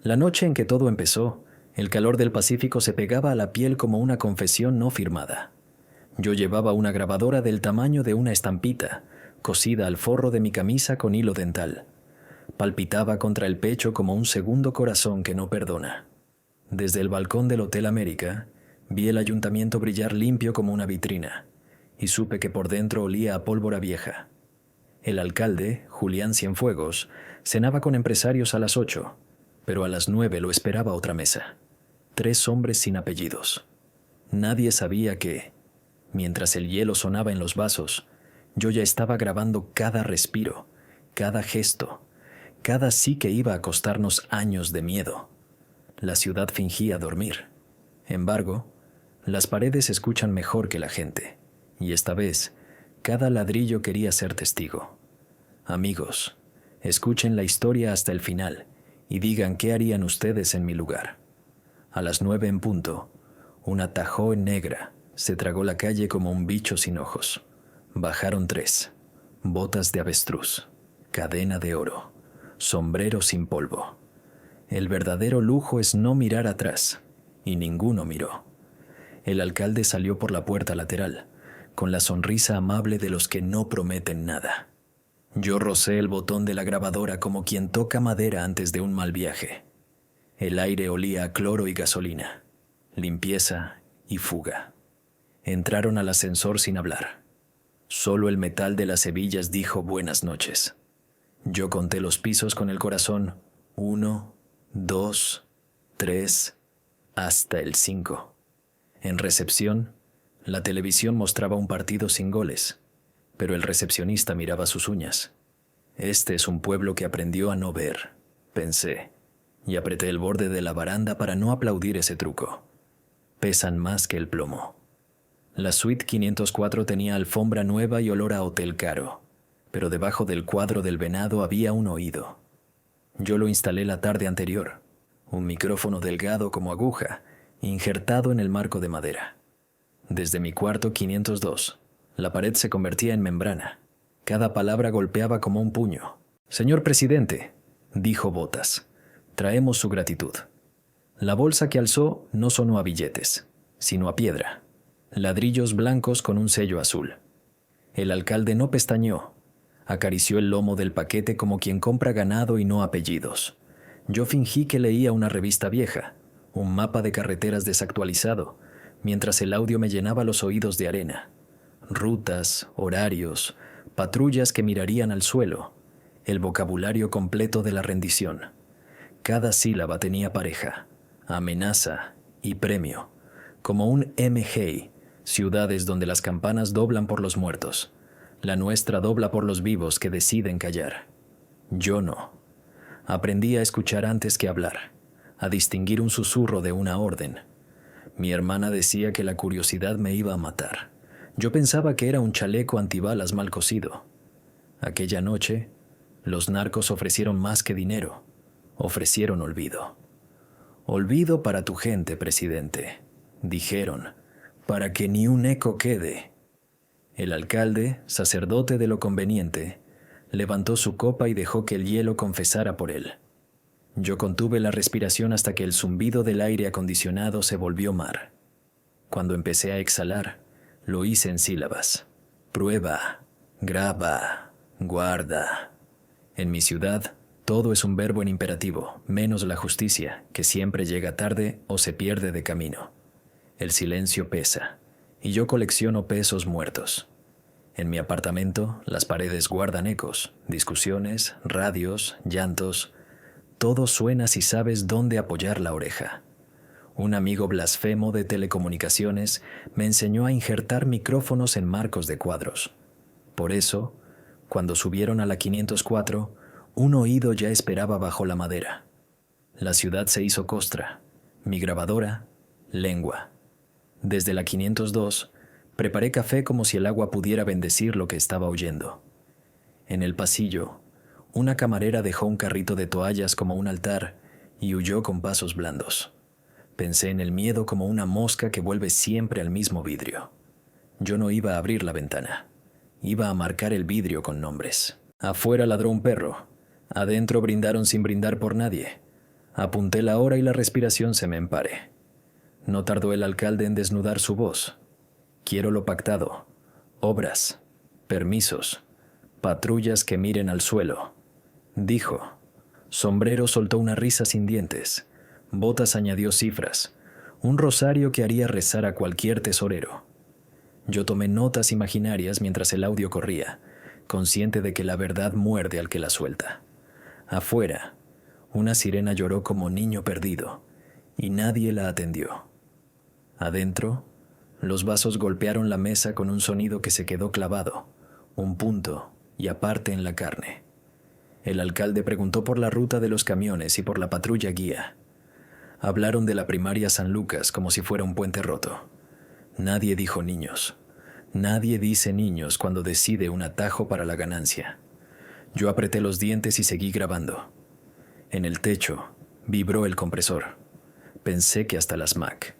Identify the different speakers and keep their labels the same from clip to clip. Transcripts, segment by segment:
Speaker 1: La noche en que todo empezó, el calor del Pacífico se pegaba a la piel como una confesión no firmada. Yo llevaba una grabadora del tamaño de una estampita, cosida al forro de mi camisa con hilo dental. Palpitaba contra el pecho como un segundo corazón que no perdona. Desde el balcón del Hotel América, vi el ayuntamiento brillar limpio como una vitrina, y supe que por dentro olía a pólvora vieja. El alcalde, Julián Cienfuegos, cenaba con empresarios a las 8, pero a las 9 lo esperaba otra mesa. 3 hombres sin apellidos. Nadie sabía que, mientras el hielo sonaba en los vasos, yo ya estaba grabando cada respiro, cada gesto, cada sí que iba a costarnos años de miedo. La ciudad fingía dormir. Embargo, las paredes escuchan mejor que la gente, y esta vez, cada ladrillo quería ser testigo. Amigos, escuchen la historia hasta el final y digan qué harían ustedes en mi lugar. A las 9 en punto, una Tahoe negra se tragó la calle como un bicho sin ojos. Bajaron 3, botas de avestruz, cadena de oro, sombrero sin polvo. El verdadero lujo es no mirar atrás, y ninguno miró. El alcalde salió por la puerta lateral, con la sonrisa amable de los que no prometen nada. Yo rocé el botón de la grabadora como quien toca madera antes de un mal viaje. El aire olía a cloro y gasolina, limpieza y fuga. Entraron al ascensor sin hablar. Solo el metal de las hebillas dijo buenas noches. Yo conté los pisos con el corazón, 1, 2, 3, hasta el 5. En recepción, la televisión mostraba un partido sin goles, pero el recepcionista miraba sus uñas. Este es un pueblo que aprendió a no ver, pensé, y apreté el borde de la baranda para no aplaudir ese truco. Pesan más que el plomo. La suite 504 tenía alfombra nueva y olor a hotel caro, pero debajo del cuadro del venado había un oído. Yo lo instalé la tarde anterior, un micrófono delgado como aguja, injertado en el marco de madera. Desde mi cuarto 502, la pared se convertía en membrana. Cada palabra golpeaba como un puño. «Señor presidente», dijo Botas, «traemos su gratitud». La bolsa que alzó no sonó a billetes, sino a piedra. Ladrillos blancos con un sello azul. El alcalde no pestañeó. Acarició el lomo del paquete como quien compra ganado y no apellidos. Yo fingí que leía una revista vieja, un mapa de carreteras desactualizado, mientras el audio me llenaba los oídos de arena. Rutas, horarios, patrullas que mirarían al suelo, el vocabulario completo de la rendición. Cada sílaba tenía pareja, amenaza y premio, como un MG, ciudades donde las campanas doblan por los muertos. La nuestra dobla por los vivos que deciden callar. Yo no. Aprendí a escuchar antes que hablar, a distinguir un susurro de una orden. Mi hermana decía que la curiosidad me iba a matar. Yo pensaba que era un chaleco antibalas mal cosido. Aquella noche, los narcos ofrecieron más que dinero. Ofrecieron olvido. «Olvido para tu gente, presidente», dijeron, «para que ni un eco quede». El alcalde, sacerdote de lo conveniente, levantó su copa y dejó que el hielo confesara por él. Yo contuve la respiración hasta que el zumbido del aire acondicionado se volvió mar. Cuando empecé a exhalar, lo hice en sílabas. Prueba, graba, guarda. En mi ciudad, todo es un verbo en imperativo, menos la justicia, que siempre llega tarde o se pierde de camino. El silencio pesa, y yo colecciono pesos muertos. En mi apartamento, las paredes guardan ecos, discusiones, radios, llantos. Todo suena si sabes dónde apoyar la oreja. Un amigo blasfemo de telecomunicaciones me enseñó a injertar micrófonos en marcos de cuadros. Por eso, cuando subieron a la 504, un oído ya esperaba bajo la madera. La ciudad se hizo costra, mi grabadora, lengua. Desde la 502, preparé café como si el agua pudiera bendecir lo que estaba oyendo. En el pasillo, una camarera dejó un carrito de toallas como un altar y huyó con pasos blandos. Pensé en el miedo como una mosca que vuelve siempre al mismo vidrio. Yo no iba a abrir la ventana. Iba a marcar el vidrio con nombres. Afuera ladró un perro. Adentro brindaron sin brindar por nadie. Apunté la hora y la respiración se me empare. No tardó el alcalde en desnudar su voz. Quiero lo pactado. Obras, permisos, patrullas que miren al suelo. Dijo. Sombrero soltó una risa sin dientes. Botas añadió cifras. Un rosario que haría rezar a cualquier tesorero. Yo tomé notas imaginarias mientras el audio corría, consciente de que la verdad muerde al que la suelta. Afuera, una sirena lloró como niño perdido, y nadie la atendió. Adentro, los vasos golpearon la mesa con un sonido que se quedó clavado, un punto y aparte en la carne. El alcalde preguntó por la ruta de los camiones y por la patrulla guía. Hablaron de la primaria San Lucas como si fuera un puente roto. Nadie dijo niños. Nadie dice niños cuando decide un atajo para la ganancia. Yo apreté los dientes y seguí grabando. En el techo vibró el compresor. Pensé que hasta las Mac.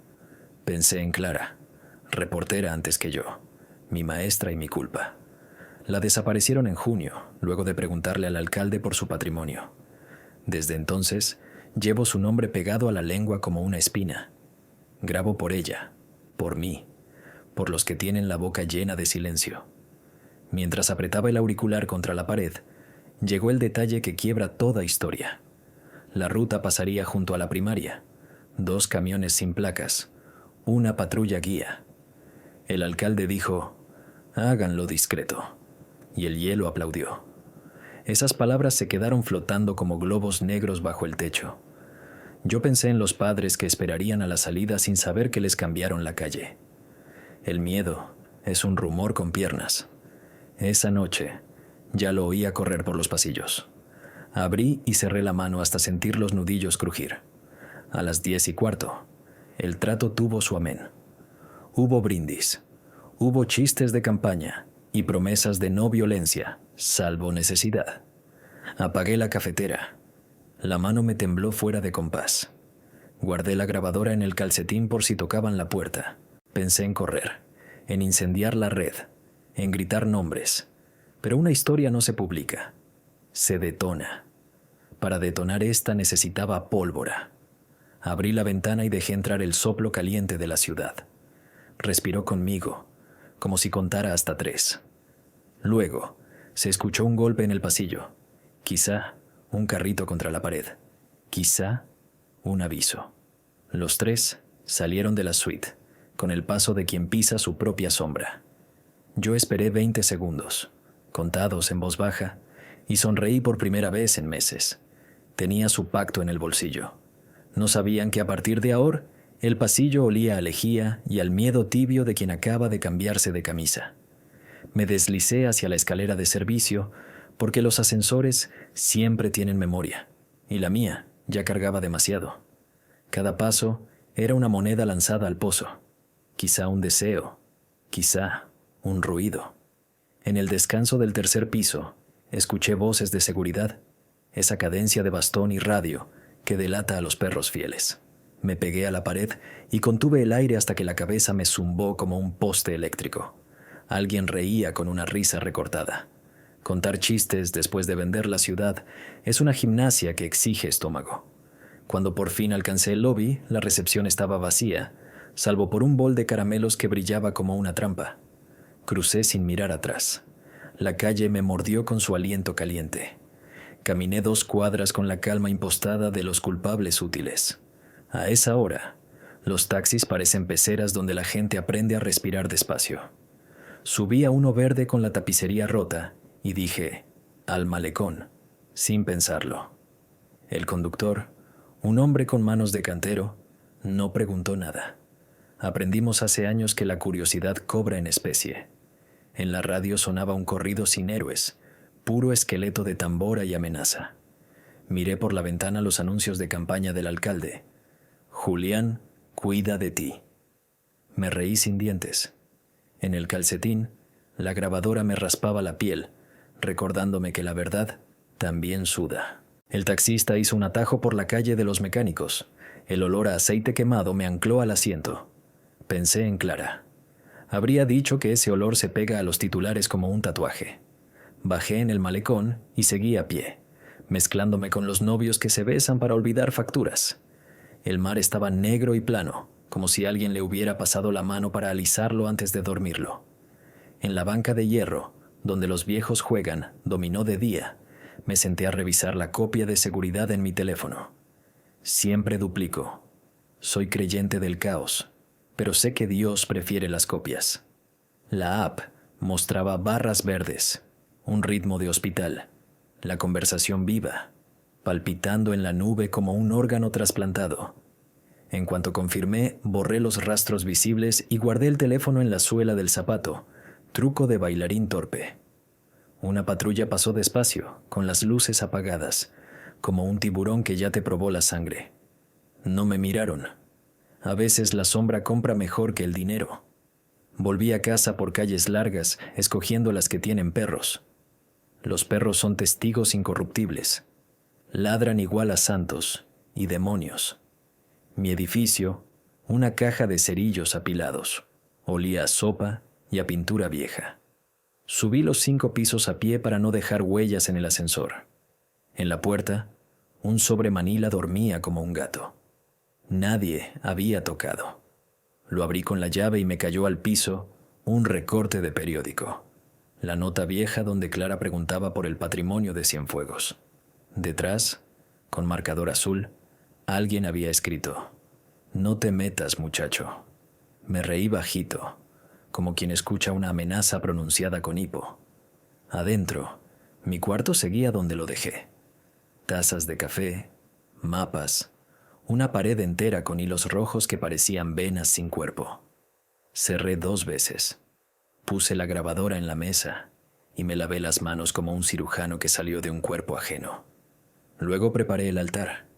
Speaker 1: Pensé en Clara, reportera antes que yo, mi maestra y mi culpa. La desaparecieron en junio, luego de preguntarle al alcalde por su patrimonio. Desde entonces, llevo su nombre pegado a la lengua como una espina. Grabo por ella, por mí, por los que tienen la boca llena de silencio. Mientras apretaba el auricular contra la pared, llegó el detalle que quiebra toda historia. La ruta pasaría junto a la primaria, 2 camiones sin placas, una patrulla guía. El alcalde dijo, háganlo discreto, y el hielo aplaudió. Esas palabras se quedaron flotando como globos negros bajo el techo. Yo pensé en los padres que esperarían a la salida sin saber que les cambiaron la calle. El miedo es un rumor con piernas. Esa noche ya lo oía correr por los pasillos. Abrí y cerré la mano hasta sentir los nudillos crujir. A las 10:15, el trato tuvo su amén. Hubo brindis, hubo chistes de campaña y promesas de no violencia, salvo necesidad. Apagué la cafetera. La mano me tembló fuera de compás. Guardé la grabadora en el calcetín por si tocaban la puerta. Pensé en correr, en incendiar la red, en gritar nombres. Pero una historia no se publica, se detona. Para detonar esta necesitaba pólvora. Abrí la ventana y dejé entrar el soplo caliente de la ciudad. Respiró conmigo, como si contara hasta 3. Luego, se escuchó un golpe en el pasillo. Quizá un carrito contra la pared. Quizá un aviso. Los 3 salieron de la suite, con el paso de quien pisa su propia sombra. Yo esperé 20 segundos, contados en voz baja, y sonreí por primera vez en meses. Tenía su pacto en el bolsillo. No sabían que a partir de ahora, el pasillo olía a lejía y al miedo tibio de quien acaba de cambiarse de camisa. Me deslicé hacia la escalera de servicio, porque los ascensores siempre tienen memoria, y la mía ya cargaba demasiado. Cada paso era una moneda lanzada al pozo, quizá un deseo, quizá un ruido. En el descanso del 3er piso, escuché voces de seguridad, esa cadencia de bastón y radio que delata a los perros fieles. Me pegué a la pared y contuve el aire hasta que la cabeza me zumbó como un poste eléctrico. Alguien reía con una risa recortada. Contar chistes después de vender la ciudad es una gimnasia que exige estómago. Cuando por fin alcancé el lobby, la recepción estaba vacía, salvo por un bol de caramelos que brillaba como una trampa. Crucé sin mirar atrás. La calle me mordió con su aliento caliente. Caminé 2 cuadras con la calma impostada de los culpables útiles. A esa hora, los taxis parecen peceras donde la gente aprende a respirar despacio. Subí a uno verde con la tapicería rota y dije, al malecón, sin pensarlo. El conductor, un hombre con manos de cantero, no preguntó nada. Aprendimos hace años que la curiosidad cobra en especie. En la radio sonaba un corrido sin héroes, puro esqueleto de tambora y amenaza. Miré por la ventana los anuncios de campaña del alcalde. Julián, cuida de ti. Me reí sin dientes. En el calcetín, la grabadora me raspaba la piel, recordándome que la verdad también suda. El taxista hizo un atajo por la calle de los mecánicos. El olor a aceite quemado me ancló al asiento. Pensé en Clara. Habría dicho que ese olor se pega a los titulares como un tatuaje. Bajé en el malecón y seguí a pie. mezclándome con los novios que se besan para olvidar facturas. El mar estaba negro y plano, como si alguien le hubiera pasado la mano para alisarlo antes de dormirlo. En la banca de hierro, donde los viejos juegan dominó de día, me senté a revisar la copia de seguridad en mi teléfono. Siempre duplico. Soy creyente del caos, pero sé que Dios prefiere las copias. La app mostraba barras verdes, un ritmo de hospital, la conversación viva, palpitando en la nube como un órgano trasplantado. En cuanto confirmé, borré los rastros visibles y guardé el teléfono en la suela del zapato, truco de bailarín torpe. Una patrulla pasó despacio, con las luces apagadas, como un tiburón que ya te probó la sangre. No me miraron. A veces la sombra compra mejor que el dinero. Volví a casa por calles largas, escogiendo las que tienen perros. Los perros son testigos incorruptibles. Ladran igual a santos y demonios. Mi edificio, una caja de cerillos apilados, olía a sopa y a pintura vieja. Subí los 5 pisos a pie para no dejar huellas en el ascensor. En la puerta, un sobre Manila dormía como un gato. Nadie había tocado. Lo abrí con la llave y me cayó al piso un recorte de periódico. La nota vieja donde Clara preguntaba por el patrimonio de Cienfuegos. Detrás, con marcador azul, alguien había escrito: «No te metas, muchacho». Me reí bajito, como quien escucha una amenaza pronunciada con hipo. Adentro, mi cuarto seguía donde lo dejé. Tazas de café, mapas, una pared entera con hilos rojos que parecían venas sin cuerpo. Cerré 2 veces. Puse la grabadora en la mesa y me lavé las manos como un cirujano que salió de un cuerpo ajeno. Luego preparé el altar,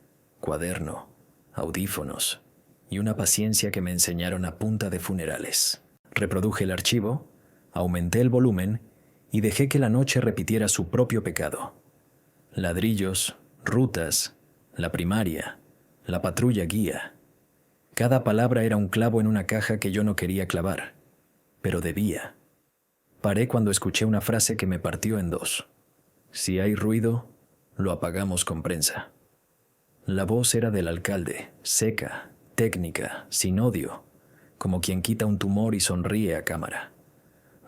Speaker 1: cuaderno, audífonos y una paciencia que me enseñaron a punta de funerales. Reproduje el archivo, aumenté el volumen y dejé que la noche repitiera su propio pecado. Ladrillos, rutas, la primaria, la patrulla guía. Cada palabra era un clavo en una caja que yo no quería clavar, pero debía. Paré cuando escuché una frase que me partió en 2. Si hay ruido, lo apagamos con prensa. La voz era del alcalde, seca, técnica, sin odio, como quien quita un tumor y sonríe a cámara.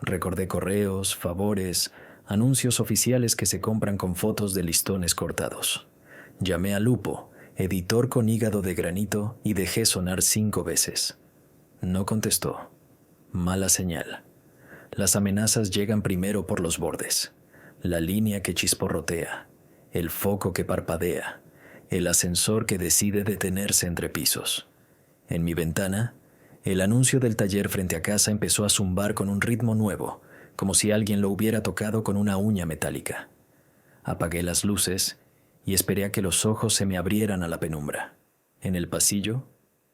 Speaker 1: Recordé correos, favores, anuncios oficiales que se compran con fotos de listones cortados. Llamé a Lupo, editor con hígado de granito, y dejé sonar 5 veces. No contestó. Mala señal. Las amenazas llegan primero por los bordes. La línea que chisporrotea, el foco que parpadea, el ascensor que decide detenerse entre pisos. En mi ventana, el anuncio del taller frente a casa empezó a zumbar con un ritmo nuevo, como si alguien lo hubiera tocado con una uña metálica. Apagué las luces y esperé a que los ojos se me abrieran a la penumbra. En el pasillo,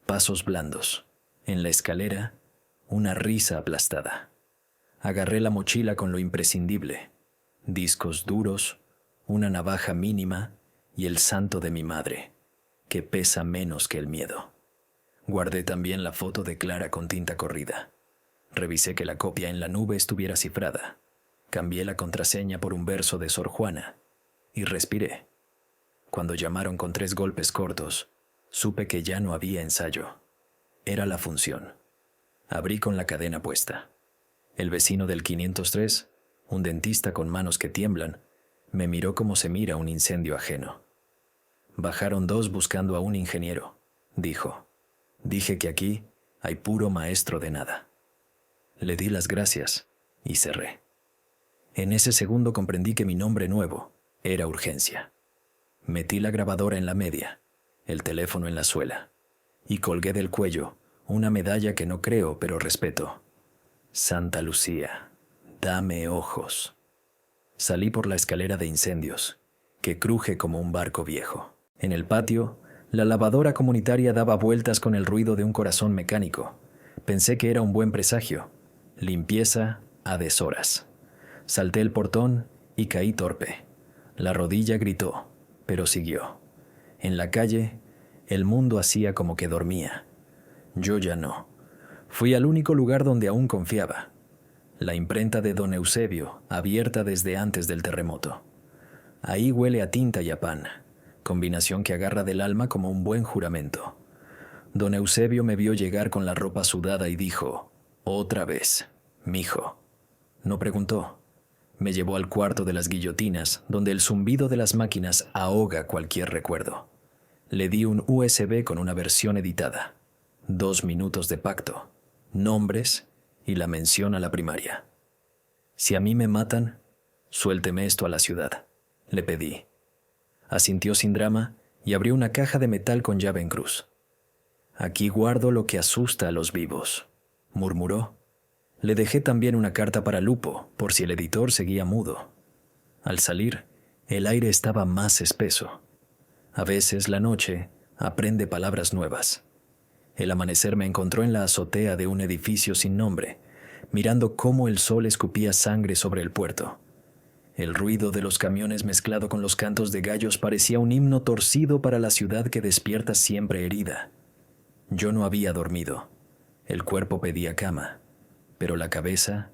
Speaker 1: pasos blandos. En la escalera, una risa aplastada. Agarré la mochila con lo imprescindible: discos duros, una navaja mínima y el santo de mi madre, que pesa menos que el miedo. Guardé también la foto de Clara con tinta corrida. Revisé que la copia en la nube estuviera cifrada. Cambié la contraseña por un verso de Sor Juana y respiré. Cuando llamaron con 3 golpes cortos, supe que ya no había ensayo. Era la función. Abrí con la cadena puesta. El vecino del 503, un dentista con manos que tiemblan, me miró como se mira un incendio ajeno. Bajaron 2 buscando a un ingeniero, dijo. Dije que aquí hay puro maestro de nada. Le di las gracias y cerré. En ese segundo comprendí que mi nombre nuevo era urgencia. Metí la grabadora en la media, el teléfono en la suela, y colgué del cuello una medalla que no creo pero respeto. Santa Lucía, dame ojos. Salí por la escalera de incendios, que cruje como un barco viejo. En el patio, la lavadora comunitaria daba vueltas con el ruido de un corazón mecánico. Pensé que era un buen presagio. Limpieza a deshoras. Salté el portón y caí torpe. La rodilla gritó, pero siguió. En la calle, el mundo hacía como que dormía. Yo ya no. Fui al único lugar donde aún confiaba. La imprenta de don Eusebio, abierta desde antes del terremoto. Ahí huele a tinta y a pan, combinación que agarra del alma como un buen juramento. Don Eusebio me vio llegar con la ropa sudada y dijo: «Otra vez, mijo». No preguntó. Me llevó al cuarto de las guillotinas, donde el zumbido de las máquinas ahoga cualquier recuerdo. Le di un USB con una versión editada. 2 minutos de pacto, nombres y la mención a la primaria. «Si a mí me matan, suélteme esto a la ciudad», le pedí. Asintió sin drama y abrió una caja de metal con llave en cruz. «Aquí guardo lo que asusta a los vivos», murmuró. Le dejé también una carta para Lupo, por si el editor seguía mudo. Al salir, el aire estaba más espeso. A veces la noche aprende palabras nuevas. El amanecer me encontró en la azotea de un edificio sin nombre, mirando cómo el sol escupía sangre sobre el puerto. El ruido de los camiones mezclado con los cantos de gallos parecía un himno torcido para la ciudad que despierta siempre herida. Yo no había dormido. El cuerpo pedía cama, pero la cabeza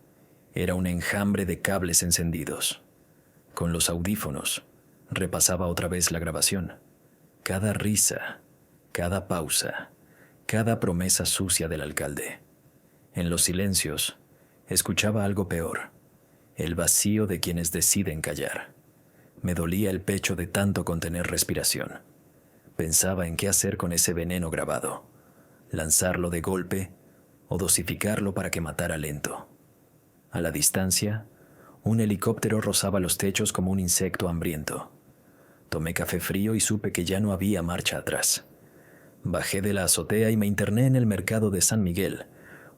Speaker 1: era un enjambre de cables encendidos. Con los audífonos, repasaba otra vez la grabación. Cada risa, cada pausa, cada promesa sucia del alcalde. En los silencios, escuchaba algo peor: el vacío de quienes deciden callar. Me dolía el pecho de tanto contener respiración. Pensaba en qué hacer con ese veneno grabado: lanzarlo de golpe o dosificarlo para que matara lento. A la distancia, un helicóptero rozaba los techos como un insecto hambriento. Tomé café frío y supe que ya no había marcha atrás. Bajé de la azotea y me interné en el mercado de San Miguel,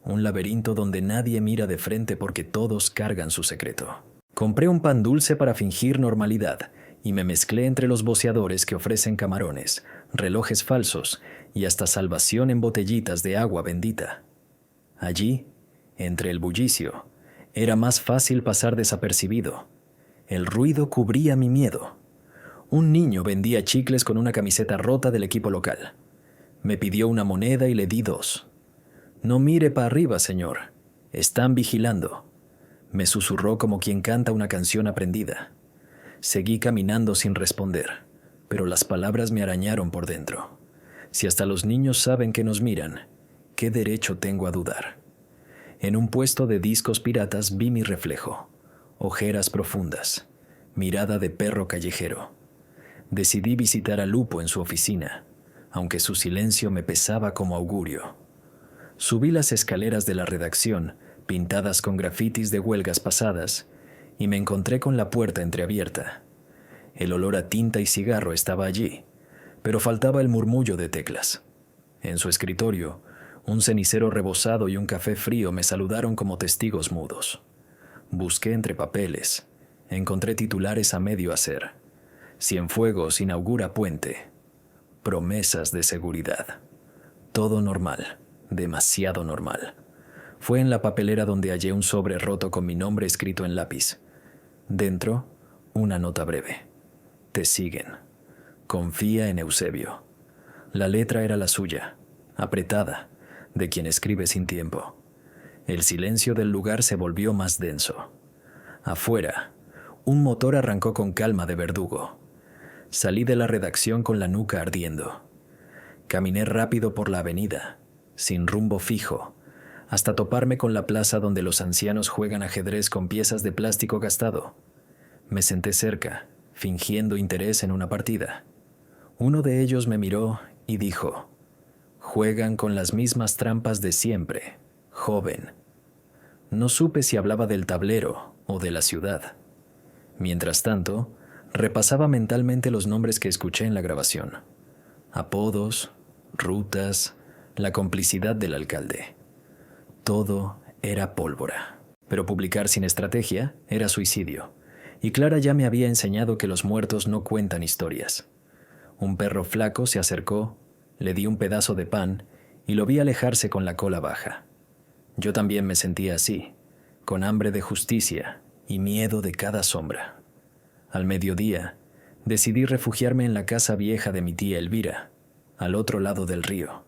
Speaker 1: un laberinto donde nadie mira de frente porque todos cargan su secreto. Compré un pan dulce para fingir normalidad y me mezclé entre los boceadores que ofrecen camarones, relojes falsos y hasta salvación en botellitas de agua bendita. Allí, entre el bullicio, era más fácil pasar desapercibido. El ruido cubría mi miedo. Un niño vendía chicles con una camiseta rota del equipo local. Me pidió una moneda y le di 2. «No mire para arriba, señor. Están vigilando», me susurró como quien canta una canción aprendida. Seguí caminando sin responder, pero las palabras me arañaron por dentro. Si hasta los niños saben que nos miran, ¿qué derecho tengo a dudar? En un puesto de discos piratas vi mi reflejo. Ojeras profundas, mirada de perro callejero. Decidí visitar a Lupo en su oficina, aunque su silencio me pesaba como augurio. Subí las escaleras de la redacción, pintadas con grafitis de huelgas pasadas, y me encontré con la puerta entreabierta. El olor a tinta y cigarro estaba allí, pero faltaba el murmullo de teclas. En su escritorio, un cenicero rebozado y un café frío me saludaron como testigos mudos. Busqué entre papeles. Encontré titulares a medio hacer. Cienfuegos inaugura puente. Promesas de seguridad. Todo normal, demasiado normal. Fue en la papelera donde hallé un sobre roto con mi nombre escrito en lápiz. Dentro, una nota breve. «Te siguen. Confía en Eusebio». La letra era la suya, apretada, de quien escribe sin tiempo. El silencio del lugar se volvió más denso. Afuera, un motor arrancó con calma de verdugo. Salí de la redacción con la nuca ardiendo. Caminé rápido por la avenida, sin rumbo fijo, hasta toparme con la plaza donde los ancianos juegan ajedrez con piezas de plástico gastado. Me senté cerca, fingiendo interés en una partida. Uno de ellos me miró y dijo: «Juegan con las mismas trampas de siempre, joven». No supe si hablaba del tablero o de la ciudad. Mientras tanto, repasaba mentalmente los nombres que escuché en la grabación. Apodos, rutas, la complicidad del alcalde. Todo era pólvora. Pero publicar sin estrategia era suicidio. Y Clara ya me había enseñado que los muertos no cuentan historias. Un perro flaco se acercó, le di un pedazo de pan y lo vi alejarse con la cola baja. Yo también me sentía así, con hambre de justicia y miedo de cada sombra. Al mediodía, decidí refugiarme en la casa vieja de mi tía Elvira, al otro lado del río.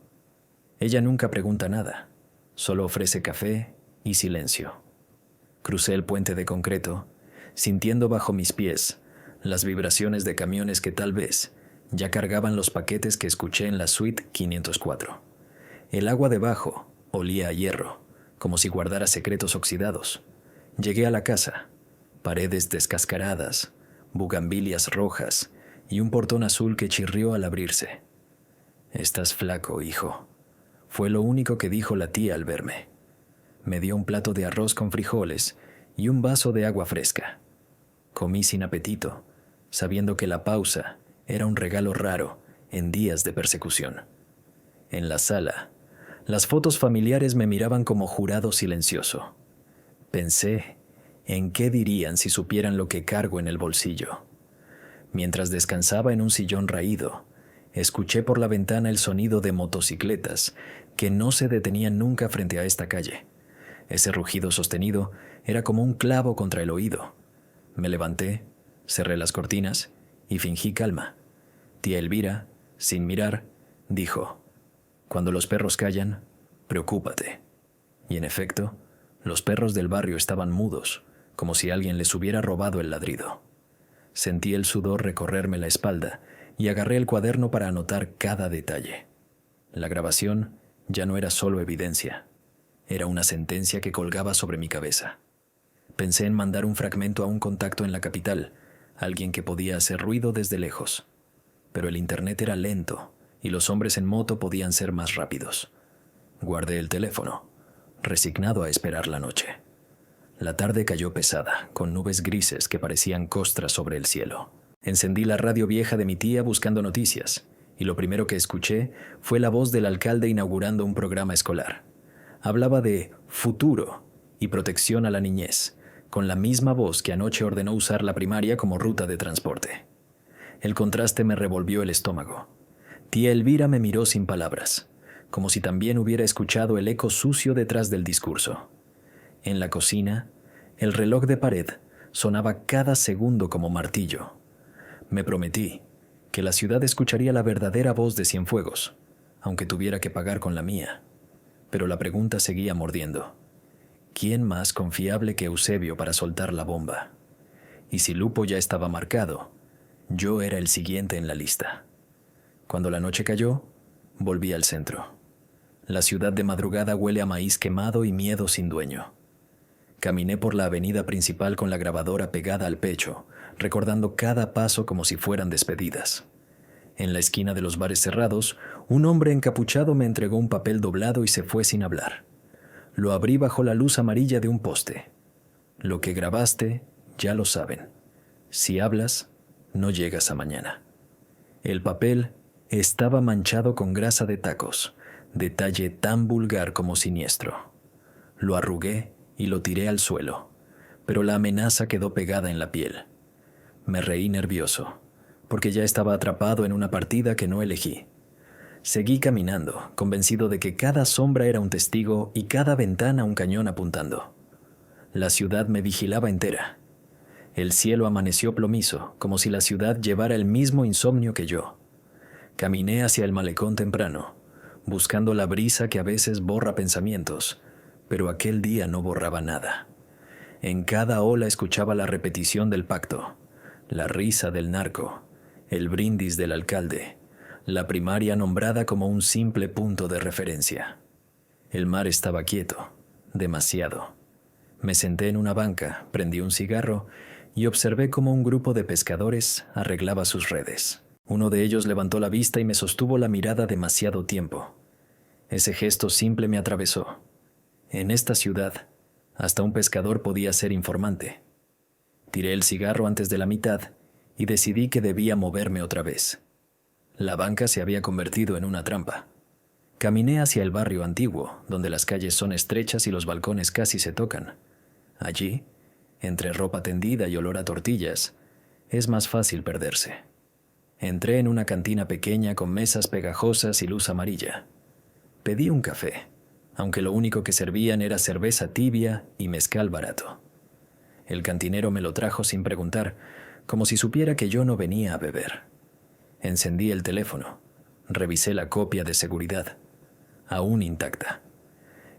Speaker 1: Ella nunca pregunta nada, solo ofrece café y silencio. Crucé el puente de concreto, sintiendo bajo mis pies las vibraciones de camiones que tal vez ya cargaban los paquetes que escuché en la suite 504. El agua debajo olía a hierro, como si guardara secretos oxidados. Llegué a la casa, paredes descascaradas, bugambilias rojas y un portón azul que chirrió al abrirse. «Estás flaco, hijo», fue lo único que dijo la tía al verme. Me dio un plato de arroz con frijoles y un vaso de agua fresca. Comí sin apetito, sabiendo que la pausa era un regalo raro en días de persecución. En la sala, las fotos familiares me miraban como jurado silencioso. Pensé en qué dirían si supieran lo que cargo en el bolsillo. Mientras descansaba en un sillón raído, escuché por la ventana el sonido de motocicletas que no se detenían nunca frente a esta calle. Ese rugido sostenido era como un clavo contra el oído. Me levanté, cerré las cortinas y fingí calma. Tía Elvira, sin mirar, dijo: «Cuando los perros callan, preocúpate». Y en efecto, los perros del barrio estaban mudos, como si alguien les hubiera robado el ladrido. Sentí el sudor recorrerme la espalda y agarré el cuaderno para anotar cada detalle. La grabación ya no era solo evidencia, era una sentencia que colgaba sobre mi cabeza. Pensé en mandar un fragmento a un contacto en la capital, alguien que podía hacer ruido desde lejos. Pero el internet era lento y los hombres en moto podían ser más rápidos. Guardé el teléfono, resignado a esperar la noche. La tarde cayó pesada, con nubes grises que parecían costras sobre el cielo. Encendí la radio vieja de mi tía buscando noticias, y lo primero que escuché fue la voz del alcalde inaugurando un programa escolar. Hablaba de futuro y protección a la niñez, con la misma voz que anoche ordenó usar la primaria como ruta de transporte. El contraste me revolvió el estómago. Tía Elvira me miró sin palabras, como si también hubiera escuchado el eco sucio detrás del discurso. En la cocina, el reloj de pared sonaba cada segundo como martillo. Me prometí que la ciudad escucharía la verdadera voz de Cienfuegos, aunque tuviera que pagar con la mía. Pero la pregunta seguía mordiendo. ¿Quién más confiable que Eusebio para soltar la bomba? Y si Lupo ya estaba marcado, yo era el siguiente en la lista. Cuando la noche cayó, volví al centro. La ciudad de madrugada huele a maíz quemado y miedo sin dueño. Caminé por la avenida principal con la grabadora pegada al pecho, recordando cada paso como si fueran despedidas. En la esquina de los bares cerrados, un hombre encapuchado me entregó un papel doblado y se fue sin hablar. Lo abrí bajo la luz amarilla de un poste. Lo que grabaste, ya lo saben. Si hablas, no llegas a mañana. El papel estaba manchado con grasa de tacos, detalle tan vulgar como siniestro. Lo arrugué y lo tiré al suelo, pero la amenaza quedó pegada en la piel. Me reí nervioso, porque ya estaba atrapado en una partida que no elegí. Seguí caminando, convencido de que cada sombra era un testigo y cada ventana un cañón apuntando. La ciudad me vigilaba entera. El cielo amaneció plomizo, como si la ciudad llevara el mismo insomnio que yo. Caminé hacia el malecón temprano, buscando la brisa que a veces borra pensamientos, pero aquel día no borraba nada. En cada ola escuchaba la repetición del pacto, la risa del narco, el brindis del alcalde, la primaria nombrada como un simple punto de referencia. El mar estaba quieto, demasiado. Me senté en una banca, prendí un cigarro y observé cómo un grupo de pescadores arreglaba sus redes. Uno de ellos levantó la vista y me sostuvo la mirada demasiado tiempo. Ese gesto simple me atravesó. En esta ciudad, hasta un pescador podía ser informante. Tiré el cigarro antes de la mitad y decidí que debía moverme otra vez. La banca se había convertido en una trampa. Caminé hacia el barrio antiguo, donde las calles son estrechas y los balcones casi se tocan. Allí, entre ropa tendida y olor a tortillas, es más fácil perderse. Entré en una cantina pequeña con mesas pegajosas y luz amarilla. Pedí un café, aunque lo único que servían era cerveza tibia y mezcal barato. El cantinero me lo trajo sin preguntar, como si supiera que yo no venía a beber. Encendí el teléfono, revisé la copia de seguridad, aún intacta.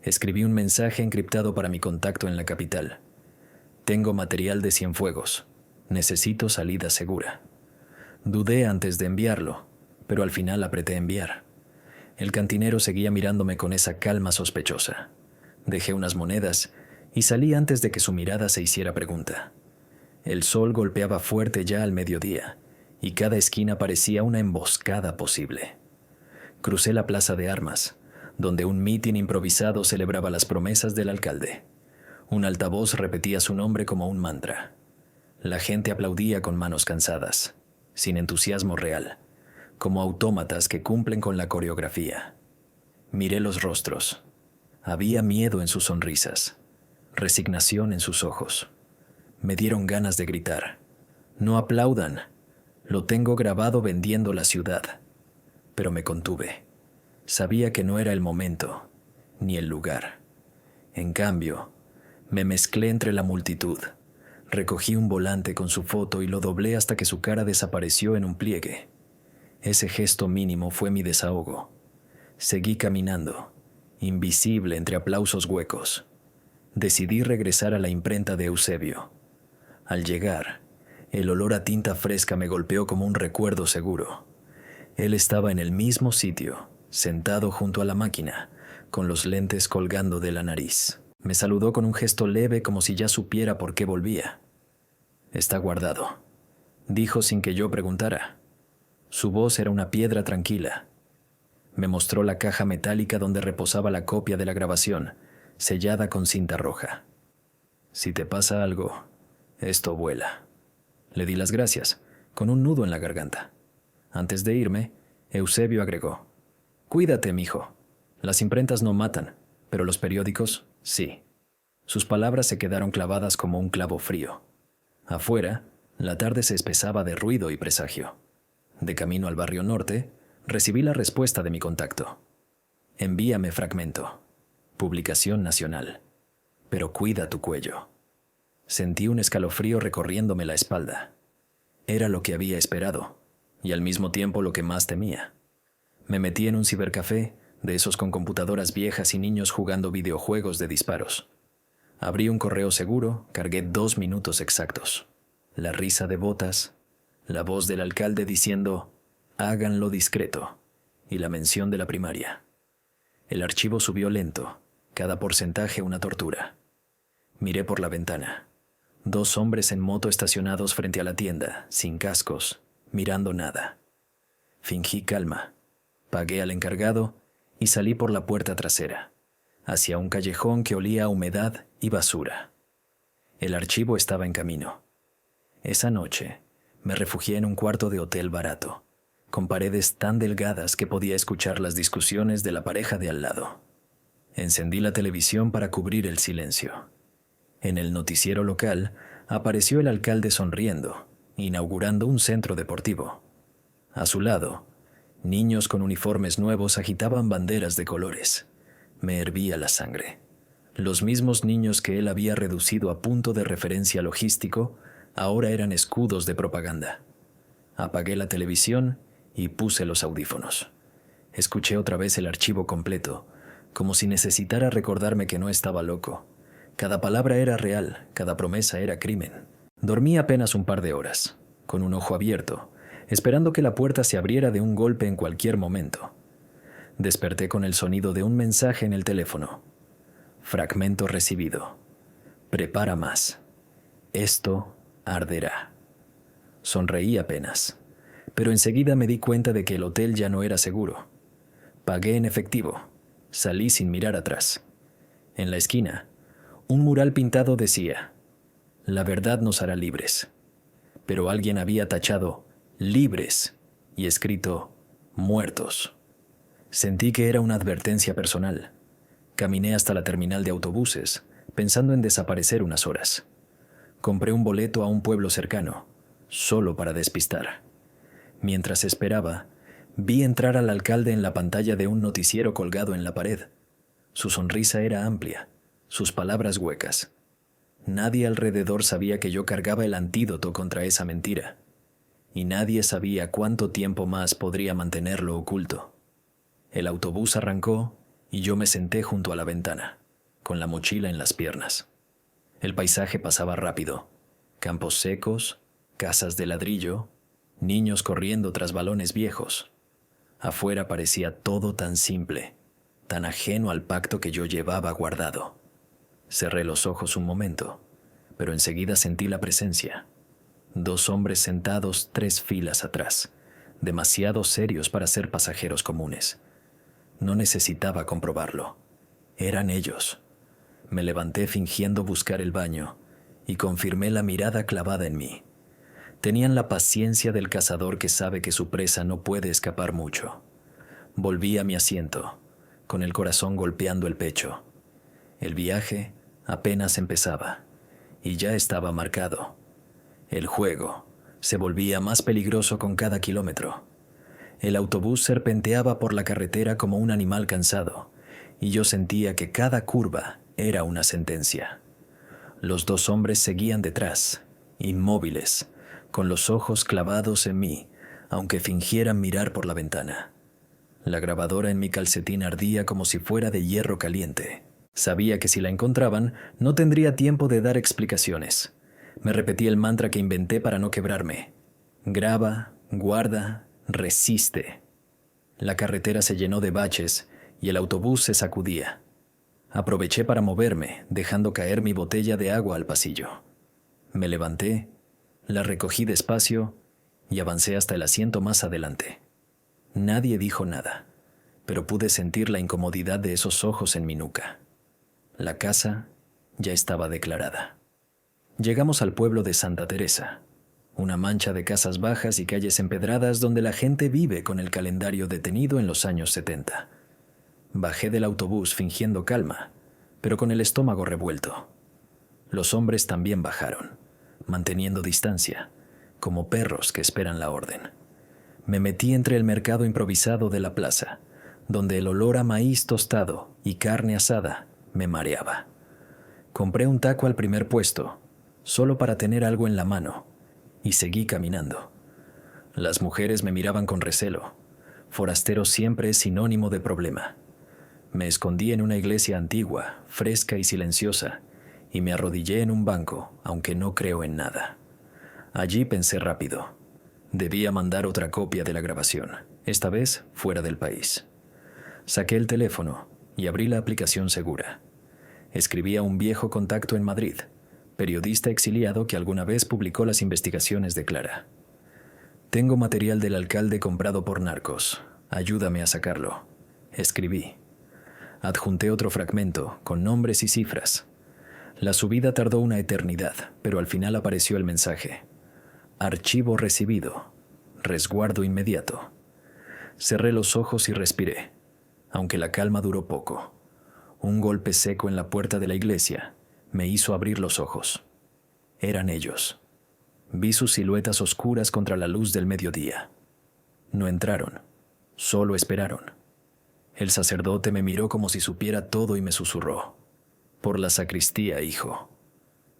Speaker 1: Escribí un mensaje encriptado para mi contacto en la capital. Tengo material de Cienfuegos. Necesito salida segura. Dudé antes de enviarlo, pero al final apreté enviar. El cantinero seguía mirándome con esa calma sospechosa. Dejé unas monedas y salí antes de que su mirada se hiciera pregunta. El sol golpeaba fuerte ya al mediodía, y cada esquina parecía una emboscada posible. Crucé la plaza de armas, donde un mitin improvisado celebraba las promesas del alcalde. Un altavoz repetía su nombre como un mantra. La gente aplaudía con manos cansadas, sin entusiasmo real, como autómatas que cumplen con la coreografía. Miré los rostros. Había miedo en sus sonrisas, resignación en sus ojos. Me dieron ganas de gritar. No aplaudan. Lo tengo grabado vendiendo la ciudad. Pero me contuve. Sabía que no era el momento, ni el lugar. En cambio, me mezclé entre la multitud. Recogí un volante con su foto y lo doblé hasta que su cara desapareció en un pliegue. Ese gesto mínimo fue mi desahogo. Seguí caminando, invisible entre aplausos huecos. Decidí regresar a la imprenta de Eusebio. Al llegar, el olor a tinta fresca me golpeó como un recuerdo seguro. Él estaba en el mismo sitio, sentado junto a la máquina, con los lentes colgando de la nariz. Me saludó con un gesto leve como si ya supiera por qué volvía. «Está guardado», dijo sin que yo preguntara. Su voz era una piedra tranquila. Me mostró la caja metálica donde reposaba la copia de la grabación, sellada con cinta roja. «Si te pasa algo, esto vuela». Le di las gracias, con un nudo en la garganta. Antes de irme, Eusebio agregó: «Cuídate, mijo. Las imprentas no matan, pero los periódicos, sí». Sus palabras se quedaron clavadas como un clavo frío. Afuera, la tarde se espesaba de ruido y presagio. De camino al barrio norte, recibí la respuesta de mi contacto. «Envíame fragmento. Publicación nacional. Pero cuida tu cuello». Sentí un escalofrío recorriéndome la espalda. Era lo que había esperado, y al mismo tiempo lo que más temía. Me metí en un cibercafé, de esos con computadoras viejas y niños jugando videojuegos de disparos. Abrí un correo seguro, cargué 2 minutos exactos. La risa de botas, la voz del alcalde diciendo: «Háganlo discreto», y la mención de la primaria. El archivo subió lento, cada porcentaje una tortura. Miré por la ventana. 2 hombres en moto estacionados frente a la tienda, sin cascos, mirando nada. Fingí calma, pagué al encargado y salí por la puerta trasera, hacia un callejón que olía a humedad y basura. El archivo estaba en camino. Esa noche me refugié en un cuarto de hotel barato, con paredes tan delgadas que podía escuchar las discusiones de la pareja de al lado. Encendí la televisión para cubrir el silencio. En el noticiero local apareció el alcalde sonriendo, inaugurando un centro deportivo. A su lado, niños con uniformes nuevos agitaban banderas de colores. Me hervía la sangre. Los mismos niños que él había reducido a punto de referencia logístico ahora eran escudos de propaganda. Apagué la televisión y puse los audífonos. Escuché otra vez el archivo completo, como si necesitara recordarme que no estaba loco. Cada palabra era real, cada promesa era crimen. Dormí apenas un par de horas, con un ojo abierto, esperando que la puerta se abriera de un golpe en cualquier momento. Desperté con el sonido de un mensaje en el teléfono. Fragmento recibido. Prepara más. Esto arderá. Sonreí apenas, pero enseguida me di cuenta de que el hotel ya no era seguro. Pagué en efectivo. Salí sin mirar atrás. En la esquina, un mural pintado decía: «La verdad nos hará libres». Pero alguien había tachado «libres» y escrito «muertos». Sentí que era una advertencia personal. Caminé hasta la terminal de autobuses, pensando en desaparecer unas horas. Compré un boleto a un pueblo cercano, solo para despistar. Mientras esperaba, vi entrar al alcalde en la pantalla de un noticiero colgado en la pared. Su sonrisa era amplia, sus palabras huecas. Nadie alrededor sabía que yo cargaba el antídoto contra esa mentira, y nadie sabía cuánto tiempo más podría mantenerlo oculto. El autobús arrancó y yo me senté junto a la ventana, con la mochila en las piernas. El paisaje pasaba rápido: campos secos, casas de ladrillo, niños corriendo tras balones viejos. Afuera parecía todo tan simple, tan ajeno al pacto que yo llevaba guardado. Cerré los ojos un momento, pero enseguida sentí la presencia. 2 hombres sentados 3 filas atrás, demasiado serios para ser pasajeros comunes. No necesitaba comprobarlo. Eran ellos. Me levanté fingiendo buscar el baño y confirmé la mirada clavada en mí. Tenían la paciencia del cazador que sabe que su presa no puede escapar mucho. Volví a mi asiento, con el corazón golpeando el pecho. El viaje apenas empezaba y ya estaba marcado. El juego se volvía más peligroso con cada kilómetro. El autobús serpenteaba por la carretera como un animal cansado, y yo sentía que cada curva era una sentencia. Los 2 hombres seguían detrás, inmóviles, con los ojos clavados en mí, aunque fingieran mirar por la ventana. La grabadora en mi calcetín ardía como si fuera de hierro caliente. Sabía que si la encontraban, no tendría tiempo de dar explicaciones. Me repetí el mantra que inventé para no quebrarme. Graba, guarda, resiste. La carretera se llenó de baches y el autobús se sacudía. Aproveché para moverme, dejando caer mi botella de agua al pasillo. Me levanté, la recogí despacio y avancé hasta el asiento más adelante. Nadie dijo nada, pero pude sentir la incomodidad de esos ojos en mi nuca. La casa ya estaba declarada. Llegamos al pueblo de Santa Teresa, una mancha de casas bajas y calles empedradas donde la gente vive con el calendario detenido en los años 70. Bajé del autobús fingiendo calma, pero con el estómago revuelto. Los hombres también bajaron, manteniendo distancia, como perros que esperan la orden. Me metí entre el mercado improvisado de la plaza, donde el olor a maíz tostado y carne asada me mareaba. Compré un taco al primer puesto, solo para tener algo en la mano, y seguí caminando. Las mujeres me miraban con recelo. Forastero siempre es sinónimo de problema. Me escondí en una iglesia antigua, fresca y silenciosa, y me arrodillé en un banco, aunque no creo en nada. Allí pensé rápido. Debía mandar otra copia de la grabación, esta vez fuera del país. Saqué el teléfono y abrí la aplicación Segura. Escribí a un viejo contacto en Madrid, periodista exiliado que alguna vez publicó las investigaciones de Clara. Tengo material del alcalde comprado por narcos. Ayúdame a sacarlo. Escribí. Adjunté otro fragmento, con nombres y cifras. La subida tardó una eternidad, pero al final apareció el mensaje. Archivo recibido. Resguardo inmediato. Cerré los ojos y respiré, aunque la calma duró poco. Un golpe seco en la puerta de la iglesia me hizo abrir los ojos. Eran ellos. Vi sus siluetas oscuras contra la luz del mediodía. No entraron, solo esperaron. El sacerdote me miró como si supiera todo y me susurró. Por la sacristía, hijo.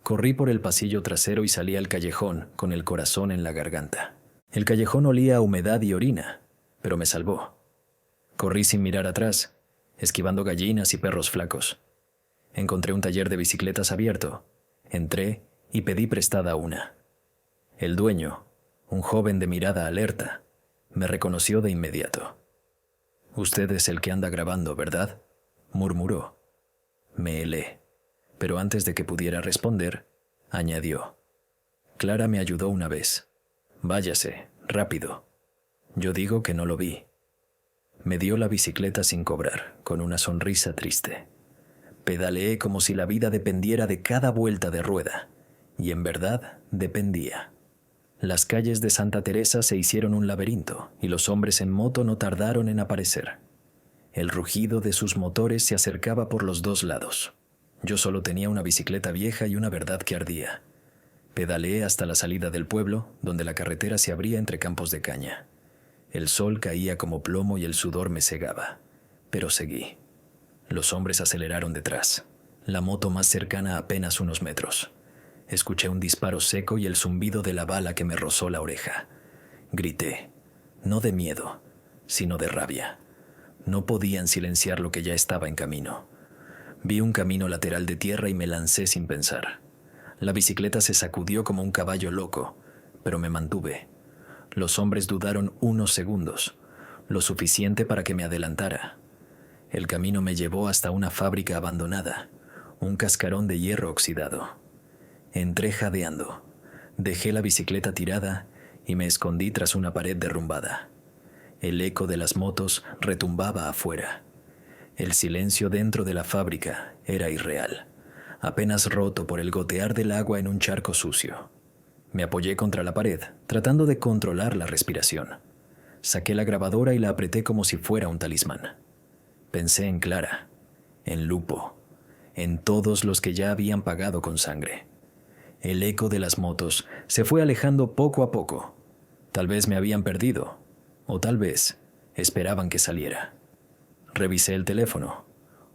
Speaker 1: Corrí por el pasillo trasero y salí al callejón con el corazón en la garganta. El callejón olía a humedad y orina, pero me salvó. Corrí sin mirar atrás, esquivando gallinas y perros flacos. Encontré un taller de bicicletas abierto. Entré y pedí prestada una. El dueño, un joven de mirada alerta, me reconoció de inmediato. «Usted es el que anda grabando, ¿verdad?», murmuró. Me helé, pero antes de que pudiera responder, añadió. «Clara me ayudó una vez. Váyase, rápido». Yo digo que no lo vi. Me dio la bicicleta sin cobrar, con una sonrisa triste. Pedaleé como si la vida dependiera de cada vuelta de rueda, y en verdad dependía. Las calles de Santa Teresa se hicieron un laberinto y los hombres en moto no tardaron en aparecer. El rugido de sus motores se acercaba por los 2 lados. Yo solo tenía una bicicleta vieja y una verdad que ardía. Pedaleé hasta la salida del pueblo, donde la carretera se abría entre campos de caña. El sol caía como plomo y el sudor me cegaba, pero seguí. Los hombres aceleraron detrás, la moto más cercana a apenas unos metros. Escuché un disparo seco y el zumbido de la bala que me rozó la oreja. Grité, no de miedo, sino de rabia. No podían silenciar lo que ya estaba en camino. Vi un camino lateral de tierra y me lancé sin pensar. La bicicleta se sacudió como un caballo loco, pero me mantuve. Los hombres dudaron unos segundos, lo suficiente para que me adelantara. El camino me llevó hasta una fábrica abandonada, un cascarón de hierro oxidado. Entré jadeando, dejé la bicicleta tirada y me escondí tras una pared derrumbada. El eco de las motos retumbaba afuera. El silencio dentro de la fábrica era irreal, apenas roto por el gotear del agua en un charco sucio. Me apoyé contra la pared, tratando de controlar la respiración. Saqué la grabadora y la apreté como si fuera un talismán. Pensé en Clara, en Lupo, en todos los que ya habían pagado con sangre. El eco de las motos se fue alejando poco a poco. Tal vez me habían perdido, o tal vez esperaban que saliera. Revisé el teléfono.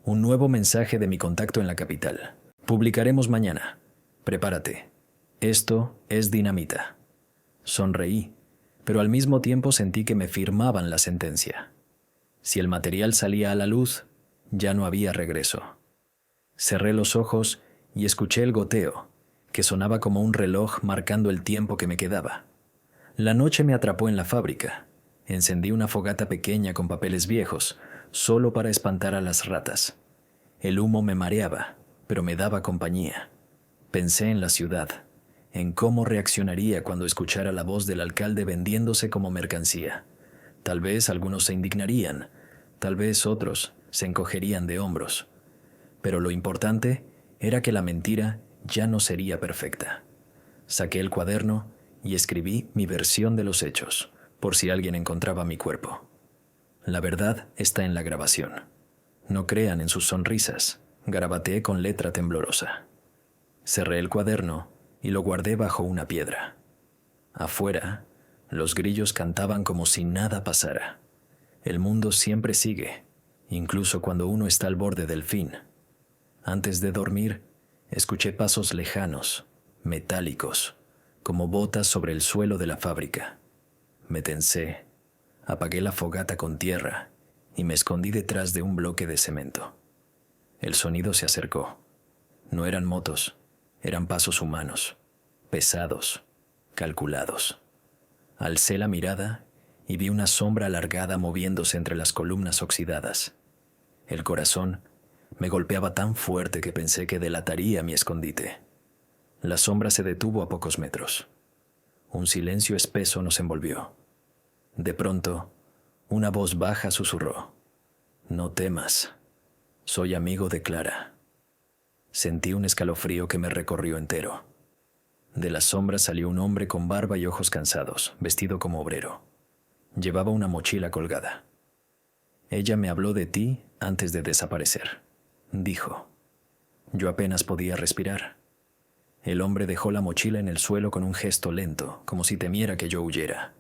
Speaker 1: Un nuevo mensaje de mi contacto en la capital. Publicaremos mañana. Prepárate. Esto es dinamita. Sonreí, pero al mismo tiempo sentí que me firmaban la sentencia. Si el material salía a la luz, ya no había regreso. Cerré los ojos y escuché el goteo, que sonaba como un reloj marcando el tiempo que me quedaba. La noche me atrapó en la fábrica. Encendí una fogata pequeña con papeles viejos, solo para espantar a las ratas. El humo me mareaba, pero me daba compañía. Pensé en la ciudad, en cómo reaccionaría cuando escuchara la voz del alcalde vendiéndose como mercancía. Tal vez algunos se indignarían, tal vez otros se encogerían de hombros. Pero lo importante era que la mentira ya no sería perfecta. Saqué el cuaderno y escribí mi versión de los hechos, por si alguien encontraba mi cuerpo. La verdad está en la grabación. No crean en sus sonrisas, garabateé con letra temblorosa. Cerré el cuaderno y lo guardé bajo una piedra. Afuera, los grillos cantaban como si nada pasara. El mundo siempre sigue, incluso cuando uno está al borde del fin. Antes de dormir, escuché pasos lejanos, metálicos, como botas sobre el suelo de la fábrica. Me tensé, apagué la fogata con tierra y me escondí detrás de un bloque de cemento. El sonido se acercó. No eran motos, eran pasos humanos, pesados, calculados. Alcé la mirada y vi una sombra alargada moviéndose entre las columnas oxidadas. El corazón me golpeaba tan fuerte que pensé que delataría mi escondite. La sombra se detuvo a pocos metros. Un silencio espeso nos envolvió. De pronto, una voz baja susurró: «No temas, soy amigo de Clara». Sentí un escalofrío que me recorrió entero. De la sombra salió un hombre con barba y ojos cansados, vestido como obrero. Llevaba una mochila colgada. «Ella me habló de ti antes de desaparecer», dijo. Yo apenas podía respirar. El hombre dejó la mochila en el suelo con un gesto lento, como si temiera que yo huyera.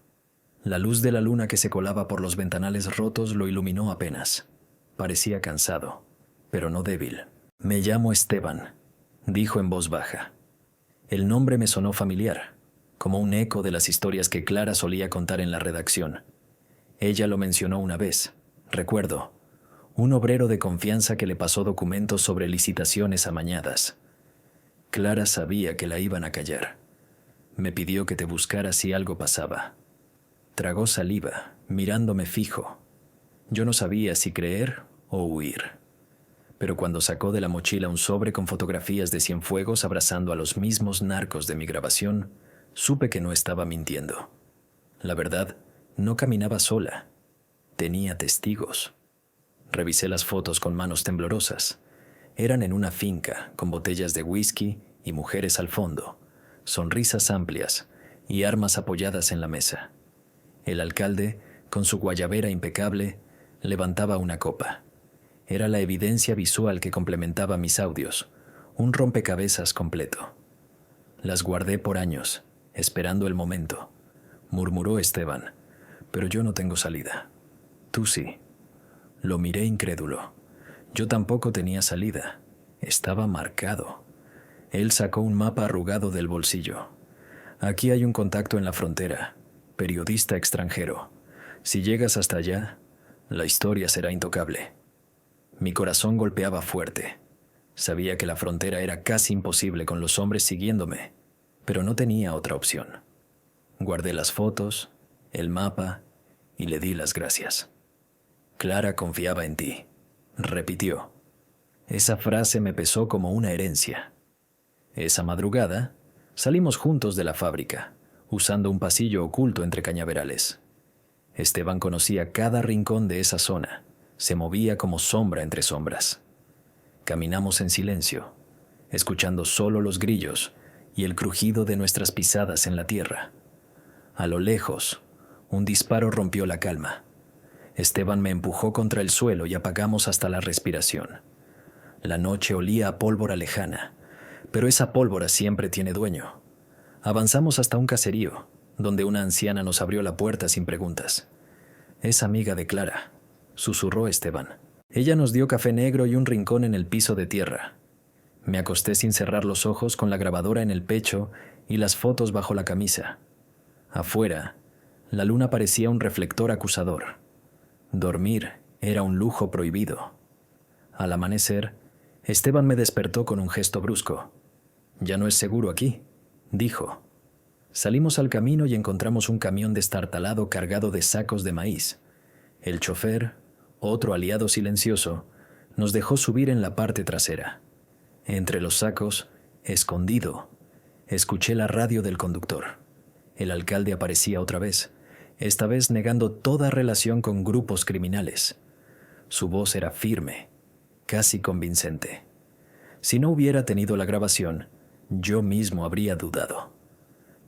Speaker 1: La luz de la luna que se colaba por los ventanales rotos lo iluminó apenas. Parecía cansado, pero no débil. «Me llamo Esteban», dijo en voz baja. El nombre me sonó familiar, como un eco de las historias que Clara solía contar en la redacción. Ella lo mencionó una vez, recuerdo, un obrero de confianza que le pasó documentos sobre licitaciones amañadas. Clara sabía que la iban a callar. Me pidió que te buscara si algo pasaba. Tragó saliva, mirándome fijo. Yo no sabía si creer o huir. Pero cuando sacó de la mochila un sobre con fotografías de Cienfuegos abrazando a los mismos narcos de mi grabación, supe que no estaba mintiendo. La verdad, no caminaba sola. Tenía testigos. Revisé las fotos con manos temblorosas. Eran en una finca, con botellas de whisky y mujeres al fondo, sonrisas amplias y armas apoyadas en la mesa. El alcalde, con su guayabera impecable, levantaba una copa. Era la evidencia visual que complementaba mis audios, un rompecabezas completo. Las guardé por años, esperando el momento, murmuró Esteban, pero yo no tengo salida. Tú sí. Lo miré incrédulo. Yo tampoco tenía salida. Estaba marcado. Él sacó un mapa arrugado del bolsillo. Aquí hay un contacto en la frontera, periodista extranjero. Si llegas hasta allá, la historia será intocable. Mi corazón golpeaba fuerte. Sabía que la frontera era casi imposible con los hombres siguiéndome, pero no tenía otra opción. Guardé las fotos, el mapa y le di las gracias. Clara confiaba en ti, repitió. Esa frase me pesó como una herencia. Esa madrugada salimos juntos de la fábrica, usando un pasillo oculto entre cañaverales. Esteban conocía cada rincón de esa zona, se movía como sombra entre sombras. Caminamos en silencio, escuchando solo los grillos y el crujido de nuestras pisadas en la tierra. A lo lejos, un disparo rompió la calma. Esteban me empujó contra el suelo y apagamos hasta la respiración. La noche olía a pólvora lejana, pero esa pólvora siempre tiene dueño. Avanzamos hasta un caserío, donde una anciana nos abrió la puerta sin preguntas. «Es amiga de Clara», susurró Esteban. Ella nos dio café negro y un rincón en el piso de tierra. Me acosté sin cerrar los ojos con la grabadora en el pecho y las fotos bajo la camisa. Afuera, la luna parecía un reflector acusador. Dormir era un lujo prohibido. Al amanecer, Esteban me despertó con un gesto brusco. «Ya no es seguro aquí», dijo. Salimos al camino y encontramos un camión destartalado cargado de sacos de maíz. El chofer, otro aliado silencioso, nos dejó subir en la parte trasera. Entre los sacos, escondido, escuché la radio del conductor. El alcalde aparecía otra vez, esta vez negando toda relación con grupos criminales. Su voz era firme, casi convincente. Si no hubiera tenido la grabación, yo mismo habría dudado.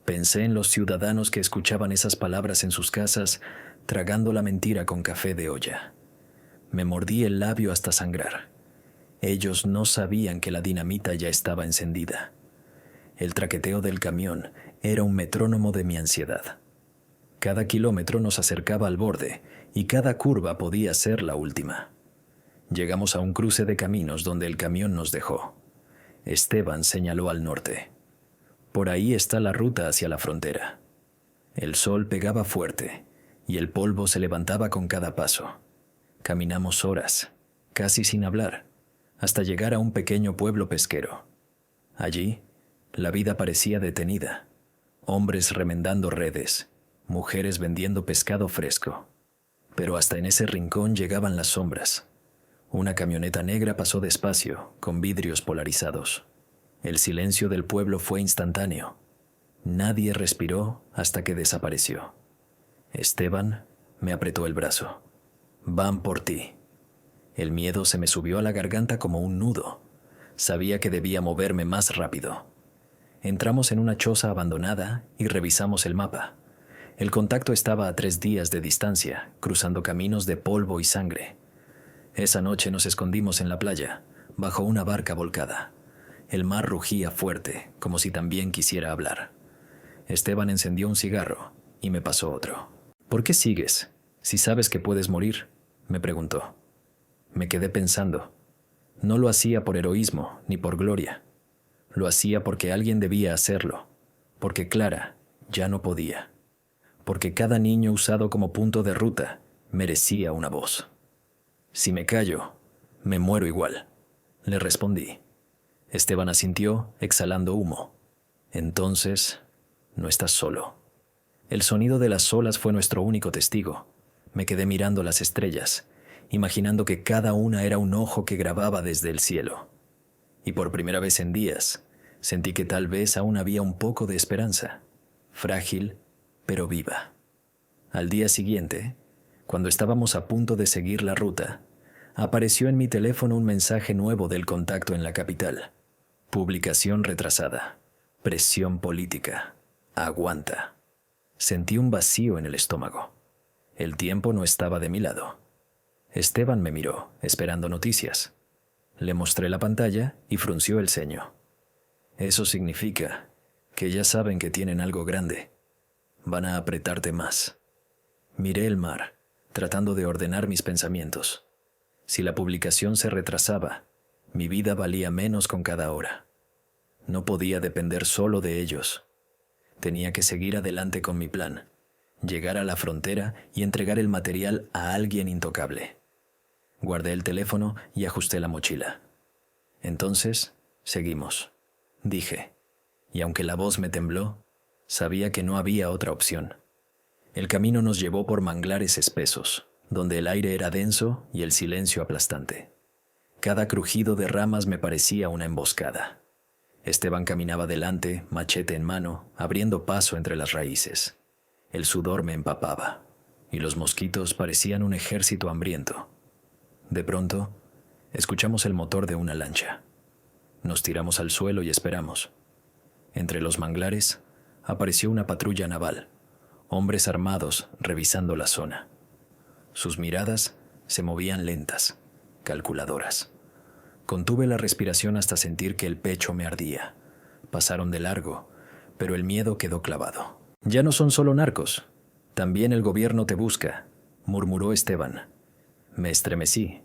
Speaker 1: Pensé en los ciudadanos que escuchaban esas palabras en sus casas, tragando la mentira con café de olla. Me mordí el labio hasta sangrar. Ellos no sabían que la dinamita ya estaba encendida. El traqueteo del camión era un metrónomo de mi ansiedad. Cada kilómetro nos acercaba al borde y cada curva podía ser la última. Llegamos a un cruce de caminos donde el camión nos dejó. Esteban señaló al norte. Por ahí está la ruta hacia la frontera. El sol pegaba fuerte y el polvo se levantaba con cada paso. Caminamos horas, casi sin hablar, hasta llegar a un pequeño pueblo pesquero. Allí, la vida parecía detenida. Hombres remendando redes, mujeres vendiendo pescado fresco. Pero hasta en ese rincón llegaban las sombras. Una camioneta negra pasó despacio, con vidrios polarizados. El silencio del pueblo fue instantáneo. Nadie respiró hasta que desapareció. Esteban me apretó el brazo. «Van por ti». El miedo se me subió a la garganta como un nudo. Sabía que debía moverme más rápido. Entramos en una choza abandonada y revisamos el mapa. El contacto estaba a 3 días de distancia, cruzando caminos de polvo y sangre. Esa noche nos escondimos en la playa, bajo una barca volcada. El mar rugía fuerte, como si también quisiera hablar. Esteban encendió un cigarro y me pasó otro. «¿Por qué sigues, si sabes que puedes morir?», me preguntó. Me quedé pensando. No lo hacía por heroísmo ni por gloria. Lo hacía porque alguien debía hacerlo, porque Clara ya no podía, porque cada niño usado como punto de ruta merecía una voz. «Si me callo, me muero igual», le respondí. Esteban asintió, exhalando humo. «Entonces, no estás solo». El sonido de las olas fue nuestro único testigo. Me quedé mirando las estrellas, imaginando que cada una era un ojo que grababa desde el cielo. Y por primera vez en días, sentí que tal vez aún había un poco de esperanza, frágil, pero viva. Al día siguiente, cuando estábamos a punto de seguir la ruta, apareció en mi teléfono un mensaje nuevo del contacto en la capital. Publicación retrasada. Presión política. Aguanta. Sentí un vacío en el estómago. El tiempo no estaba de mi lado. Esteban me miró, esperando noticias. Le mostré la pantalla y frunció el ceño. «Eso significa que ya saben que tienen algo grande. Van a apretarte más». Miré el mar, tratando de ordenar mis pensamientos. Si la publicación se retrasaba, mi vida valía menos con cada hora. No podía depender solo de ellos. Tenía que seguir adelante con mi plan, llegar a la frontera y entregar el material a alguien intocable. Guardé el teléfono y ajusté la mochila. «Entonces, seguimos», dije, y aunque la voz me tembló, Sabía que no había otra opción. El camino nos llevó por manglares espesos, donde el aire era denso y el silencio aplastante. Cada crujido de ramas me parecía una emboscada. Esteban caminaba delante, machete en mano, abriendo paso entre las raíces. El sudor me empapaba, y los mosquitos parecían un ejército hambriento. De pronto, escuchamos el motor de una lancha. Nos tiramos al suelo y esperamos. Entre los manglares apareció una patrulla naval, hombres armados revisando la zona. Sus miradas se movían lentas, calculadoras. Contuve la respiración hasta sentir que el pecho me ardía. Pasaron de largo, pero el miedo quedó clavado. «Ya no son solo narcos, también el gobierno te busca», murmuró Esteban. Me estremecí.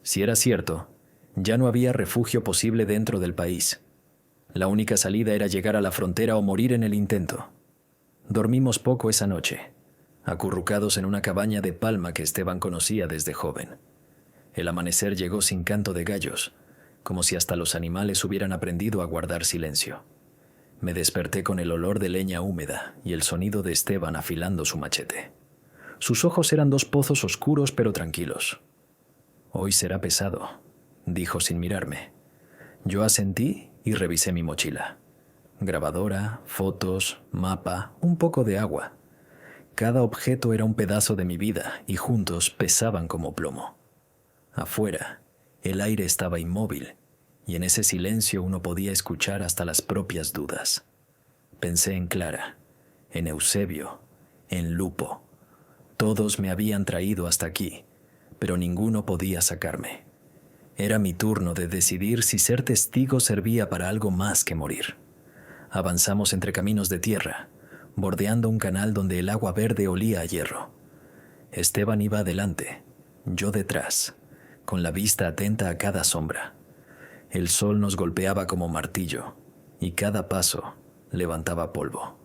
Speaker 1: Si era cierto, ya no había refugio posible dentro del país. La única salida era llegar a la frontera o morir en el intento. Dormimos poco esa noche, acurrucados en una cabaña de palma que Esteban conocía desde joven. El amanecer llegó sin canto de gallos, como si hasta los animales hubieran aprendido a guardar silencio. Me desperté con el olor de leña húmeda y el sonido de Esteban afilando su machete. Sus ojos eran dos pozos oscuros pero tranquilos. «Hoy será pesado», dijo sin mirarme. Yo asentí y revisé mi mochila. Grabadora, fotos, mapa, un poco de agua. Cada objeto era un pedazo de mi vida y juntos pesaban como plomo. Afuera, el aire estaba inmóvil y en ese silencio uno podía escuchar hasta las propias dudas. Pensé en Clara, en Eusebio, en Lupo. Todos me habían traído hasta aquí, pero ninguno podía sacarme. Era mi turno de decidir si ser testigo servía para algo más que morir. Avanzamos entre caminos de tierra, bordeando un canal donde el agua verde olía a hierro. Esteban iba adelante, yo detrás, con la vista atenta a cada sombra. El sol nos golpeaba como martillo, y cada paso levantaba polvo.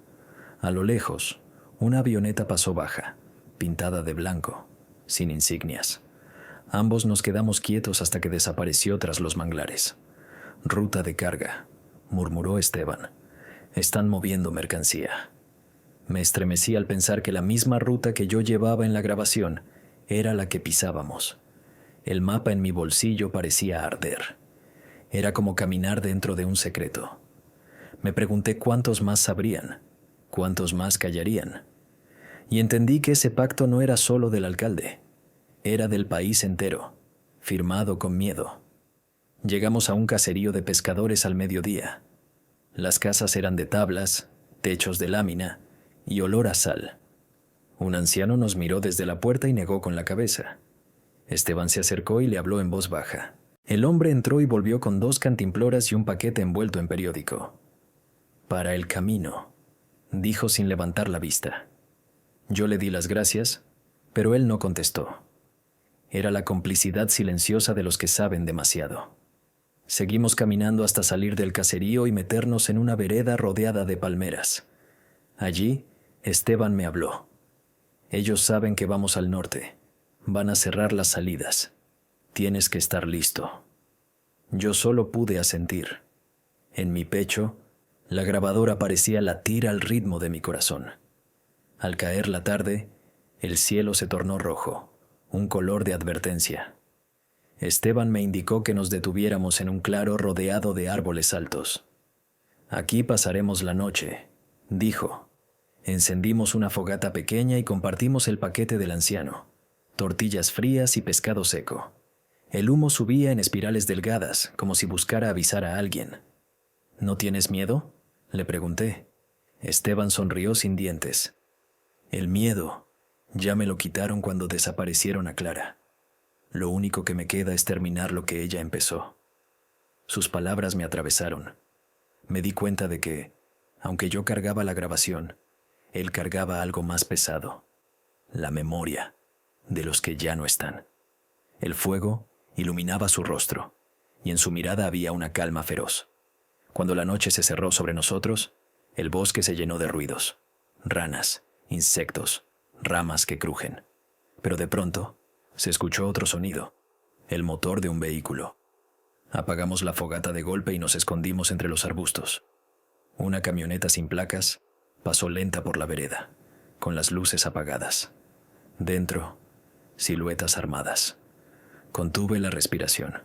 Speaker 1: A lo lejos, una avioneta pasó baja, pintada de blanco, sin insignias. Ambos nos quedamos quietos hasta que desapareció tras los manglares. «Ruta de carga», murmuró Esteban. «Están moviendo mercancía». Me estremecí al pensar que la misma ruta que yo llevaba en la grabación era la que pisábamos. El mapa en mi bolsillo parecía arder. Era como caminar dentro de un secreto. Me pregunté cuántos más sabrían, cuántos más callarían. Y entendí que ese pacto no era solo del alcalde, era del país entero, firmado con miedo. Llegamos a un caserío de pescadores al mediodía. Las casas eran de tablas, techos de lámina y olor a sal. Un anciano nos miró desde la puerta y negó con la cabeza. Esteban se acercó y le habló en voz baja. El hombre entró y volvió con 2 cantimploras y un paquete envuelto en periódico. «Para el camino», dijo sin levantar la vista. Yo le di las gracias, pero él no contestó. Era la complicidad silenciosa de los que saben demasiado. Seguimos caminando hasta salir del caserío y meternos en una vereda rodeada de palmeras. Allí, Esteban me habló. «Ellos saben que vamos al norte. Van a cerrar las salidas. Tienes que estar listo». Yo solo pude asentir. En mi pecho, la grabadora parecía latir al ritmo de mi corazón. Al caer la tarde, el cielo se tornó rojo, un color de advertencia. Esteban me indicó que nos detuviéramos en un claro rodeado de árboles altos. «Aquí pasaremos la noche», dijo. Encendimos una fogata pequeña y compartimos el paquete del anciano, tortillas frías y pescado seco. El humo subía en espirales delgadas, como si buscara avisar a alguien. «¿No tienes miedo?», le pregunté. Esteban sonrió sin dientes. «El miedo ya me lo quitaron cuando desaparecieron a Clara. Lo único que me queda es terminar lo que ella empezó». Sus palabras me atravesaron. Me di cuenta de que, aunque yo cargaba la grabación, él cargaba algo más pesado, la memoria de los que ya no están. El fuego iluminaba su rostro, y en su mirada había una calma feroz. Cuando la noche se cerró sobre nosotros, el bosque se llenó de ruidos, ranas, insectos, ramas que crujen. Pero de pronto se escuchó otro sonido, el motor de un vehículo. Apagamos la fogata de golpe y nos escondimos entre los arbustos. Una camioneta sin placas pasó lenta por la vereda, con las luces apagadas. Dentro, siluetas armadas. Contuve la respiración.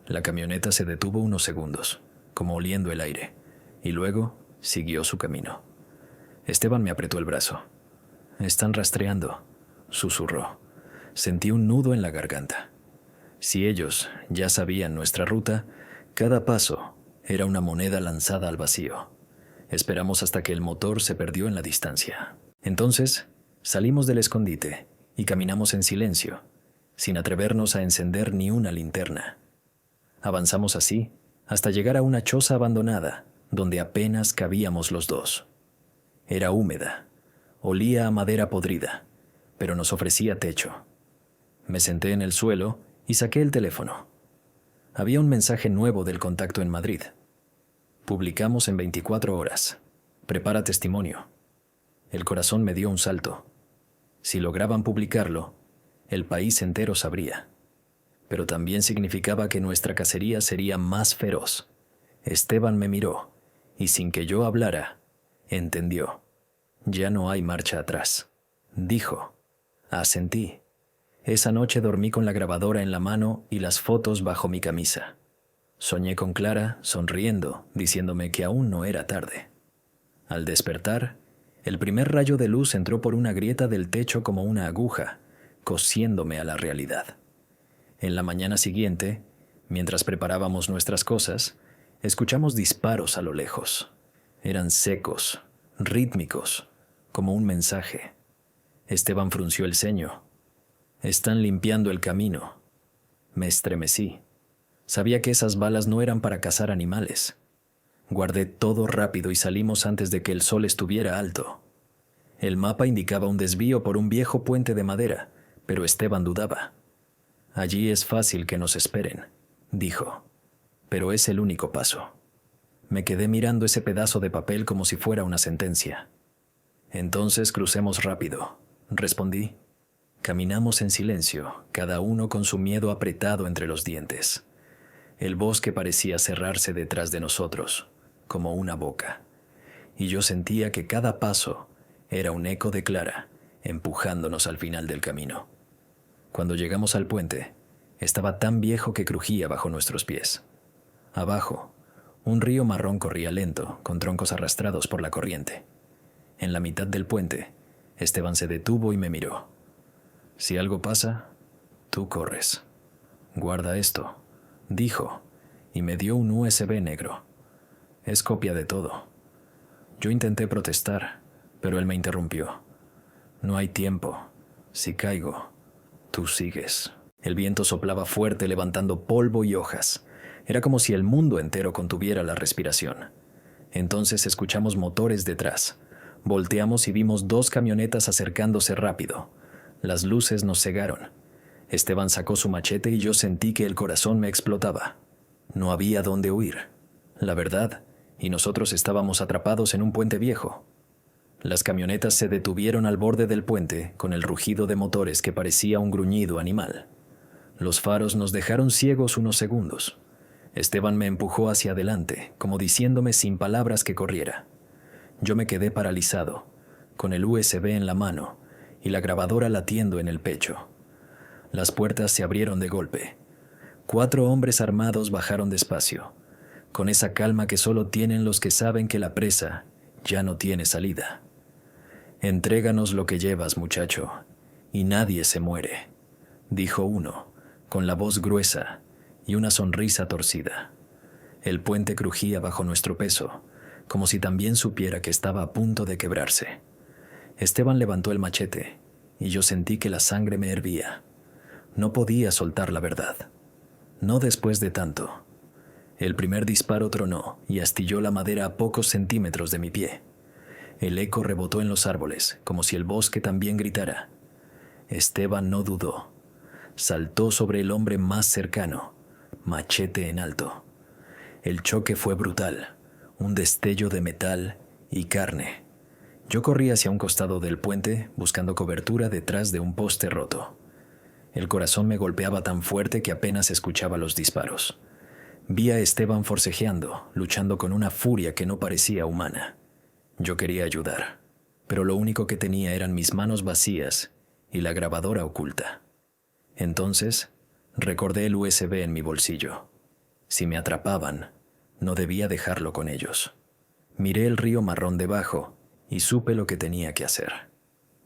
Speaker 1: La camioneta se detuvo unos segundos, como oliendo el aire, y luego siguió su camino. Esteban me apretó el brazo. «Están rastreando», susurró. Sentí un nudo en la garganta. Si ellos ya sabían nuestra ruta, cada paso era una moneda lanzada al vacío. Esperamos hasta que el motor se perdió en la distancia. Entonces, salimos del escondite y caminamos en silencio, sin atrevernos a encender ni una linterna. Avanzamos así hasta llegar a una choza abandonada, donde apenas cabíamos los dos. Era húmeda, olía a madera podrida, pero nos ofrecía techo. Me senté en el suelo y saqué el teléfono. Había un mensaje nuevo del contacto en Madrid. Publicamos en 24 horas. Prepara testimonio. El corazón me dio un salto. Si lograban publicarlo, el país entero sabría. Pero también significaba que nuestra cacería sería más feroz. Esteban me miró, y sin que yo hablara, entendió. Ya no hay marcha atrás. Dijo. Asentí. Esa noche dormí con la grabadora en la mano y las fotos bajo mi camisa. Soñé con Clara, sonriendo, diciéndome que aún no era tarde. Al despertar, el primer rayo de luz entró por una grieta del techo como una aguja, cosiéndome a la realidad. En la mañana siguiente, mientras preparábamos nuestras cosas, escuchamos disparos a lo lejos. Eran secos, rítmicos, como un mensaje. Esteban frunció el ceño. «Están limpiando el camino». Me estremecí. Sabía que esas balas no eran para cazar animales. Guardé todo rápido y salimos antes de que el sol estuviera alto. El mapa indicaba un desvío por un viejo puente de madera, pero Esteban dudaba. «Allí es fácil que nos esperen», dijo, «pero es el único paso». Me quedé mirando ese pedazo de papel como si fuera una sentencia. «Entonces crucemos rápido», respondí. Caminamos en silencio, cada uno con su miedo apretado entre los dientes. El bosque parecía cerrarse detrás de nosotros, como una boca, y yo sentía que cada paso era un eco de Clara, empujándonos al final del camino. Cuando llegamos al puente, estaba tan viejo que crujía bajo nuestros pies. Abajo, un río marrón corría lento, con troncos arrastrados por la corriente. En la mitad del puente, Esteban se detuvo y me miró. «Si algo pasa, tú corres. Guarda esto», dijo, y me dio un USB negro. «Es copia de todo». Yo intenté protestar, pero él me interrumpió. «No hay tiempo. Si caigo, tú sigues». El viento soplaba fuerte, levantando polvo y hojas. Era como si el mundo entero contuviera la respiración. Entonces escuchamos motores detrás. Volteamos y vimos 2 camionetas acercándose rápido. Las luces nos cegaron. Esteban sacó su machete y yo sentí que el corazón me explotaba. No había dónde huir. La verdad, y nosotros estábamos atrapados en un puente viejo. Las camionetas se detuvieron al borde del puente con el rugido de motores que parecía un gruñido animal. Los faros nos dejaron ciegos unos segundos. Esteban me empujó hacia adelante, como diciéndome sin palabras que corriera. Yo me quedé paralizado, con el USB en la mano y la grabadora latiendo en el pecho. Las puertas se abrieron de golpe. 4 hombres armados bajaron despacio, con esa calma que solo tienen los que saben que la presa ya no tiene salida. «Entréganos lo que llevas, muchacho, y nadie se muere», dijo uno, con la voz gruesa y una sonrisa torcida. El puente crujía bajo nuestro peso, como si también supiera que estaba a punto de quebrarse. Esteban levantó el machete, y yo sentí que la sangre me hervía. No podía soltar la verdad. No después de tanto. El primer disparo tronó y astilló la madera a pocos centímetros de mi pie. El eco rebotó en los árboles, como si el bosque también gritara. Esteban no dudó. Saltó sobre el hombre más cercano, machete en alto. El choque fue brutal, un destello de metal y carne. Yo corrí hacia un costado del puente, buscando cobertura detrás de un poste roto. El corazón me golpeaba tan fuerte que apenas escuchaba los disparos. Vi a Esteban forcejeando, luchando con una furia que no parecía humana. Yo quería ayudar, pero lo único que tenía eran mis manos vacías y la grabadora oculta. Entonces, recordé el USB en mi bolsillo. Si me atrapaban, no debía dejarlo con ellos. Miré el río marrón debajo y supe lo que tenía que hacer.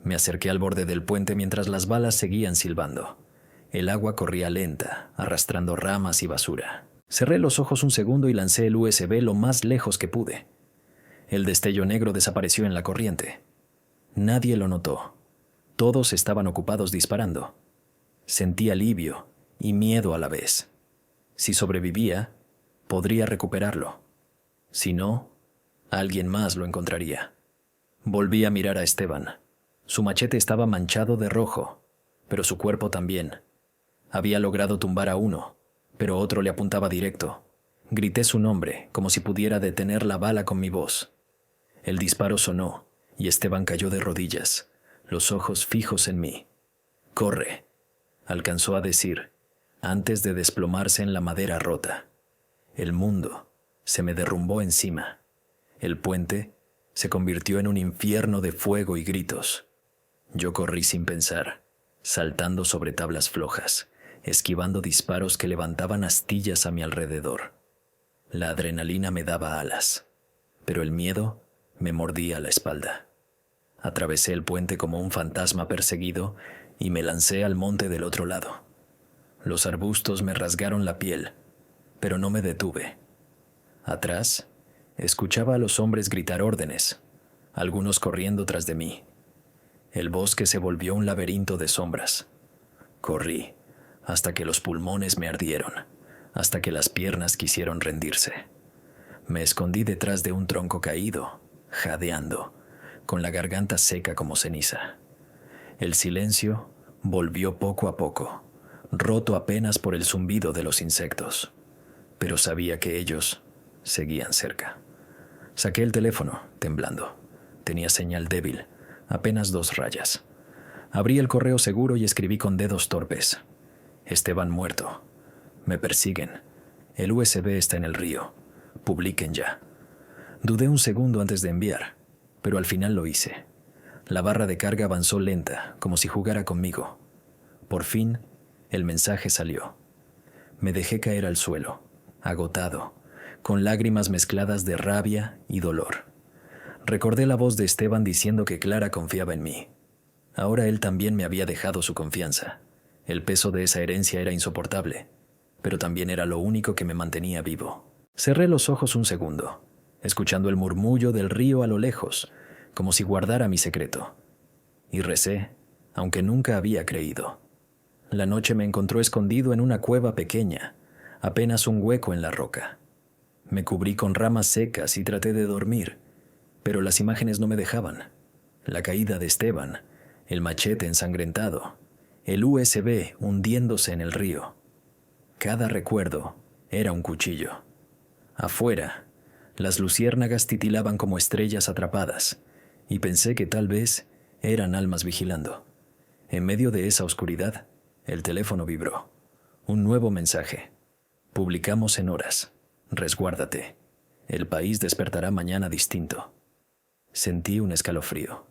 Speaker 1: Me acerqué al borde del puente mientras las balas seguían silbando. El agua corría lenta, arrastrando ramas y basura. Cerré los ojos un segundo y lancé el USB lo más lejos que pude. El destello negro desapareció en la corriente. Nadie lo notó. Todos estaban ocupados disparando. Sentí alivio y miedo a la vez. Si sobrevivía, podría recuperarlo. Si no, alguien más lo encontraría. Volví a mirar a Esteban. Su machete estaba manchado de rojo, pero su cuerpo también. Había logrado tumbar a uno, pero otro le apuntaba directo. Grité su nombre, como si pudiera detener la bala con mi voz. El disparo sonó, y Esteban cayó de rodillas, los ojos fijos en mí. «Corre», alcanzó a decir, antes de desplomarse en la madera rota. El mundo se me derrumbó encima. El puente se convirtió en un infierno de fuego y gritos. Yo corrí sin pensar, saltando sobre tablas flojas, esquivando disparos que levantaban astillas a mi alrededor. La adrenalina me daba alas, pero el miedo me mordía la espalda. Atravesé el puente como un fantasma perseguido y me lancé al monte del otro lado. Los arbustos me rasgaron la piel, pero no me detuve. Atrás, escuchaba a los hombres gritar órdenes, algunos corriendo tras de mí. El bosque se volvió un laberinto de sombras. Corrí, hasta que los pulmones me ardieron, hasta que las piernas quisieron rendirse. Me escondí detrás de un tronco caído, jadeando, con la garganta seca como ceniza. El silencio volvió poco a poco, roto apenas por el zumbido de los insectos, pero sabía que ellos seguían cerca. Saqué el teléfono, temblando. Tenía señal débil, apenas 2 rayas. Abrí el correo seguro y escribí con dedos torpes: Esteban muerto. Me persiguen. El USB está en el río. Publiquen ya. Dudé un segundo antes de enviar, pero al final lo hice. La barra de carga avanzó lenta, como si jugara conmigo. Por fin, el mensaje salió. Me dejé caer al suelo, agotado, con lágrimas mezcladas de rabia y dolor. Recordé la voz de Esteban diciendo que Clara confiaba en mí. Ahora él también me había dejado su confianza. El peso de esa herencia era insoportable, pero también era lo único que me mantenía vivo. Cerré los ojos un segundo, escuchando el murmullo del río a lo lejos, como si guardara mi secreto. Y recé, aunque nunca había creído. La noche me encontró escondido en una cueva pequeña, apenas un hueco en la roca. Me cubrí con ramas secas y traté de dormir, pero las imágenes no me dejaban. La caída de Esteban, el machete ensangrentado, el USB hundiéndose en el río. Cada recuerdo era un cuchillo. Afuera, las luciérnagas titilaban como estrellas atrapadas, y pensé que tal vez eran almas vigilando. En medio de esa oscuridad, el teléfono vibró. Un nuevo mensaje. Publicamos en horas. Resguárdate. El país despertará mañana distinto. Sentí un escalofrío.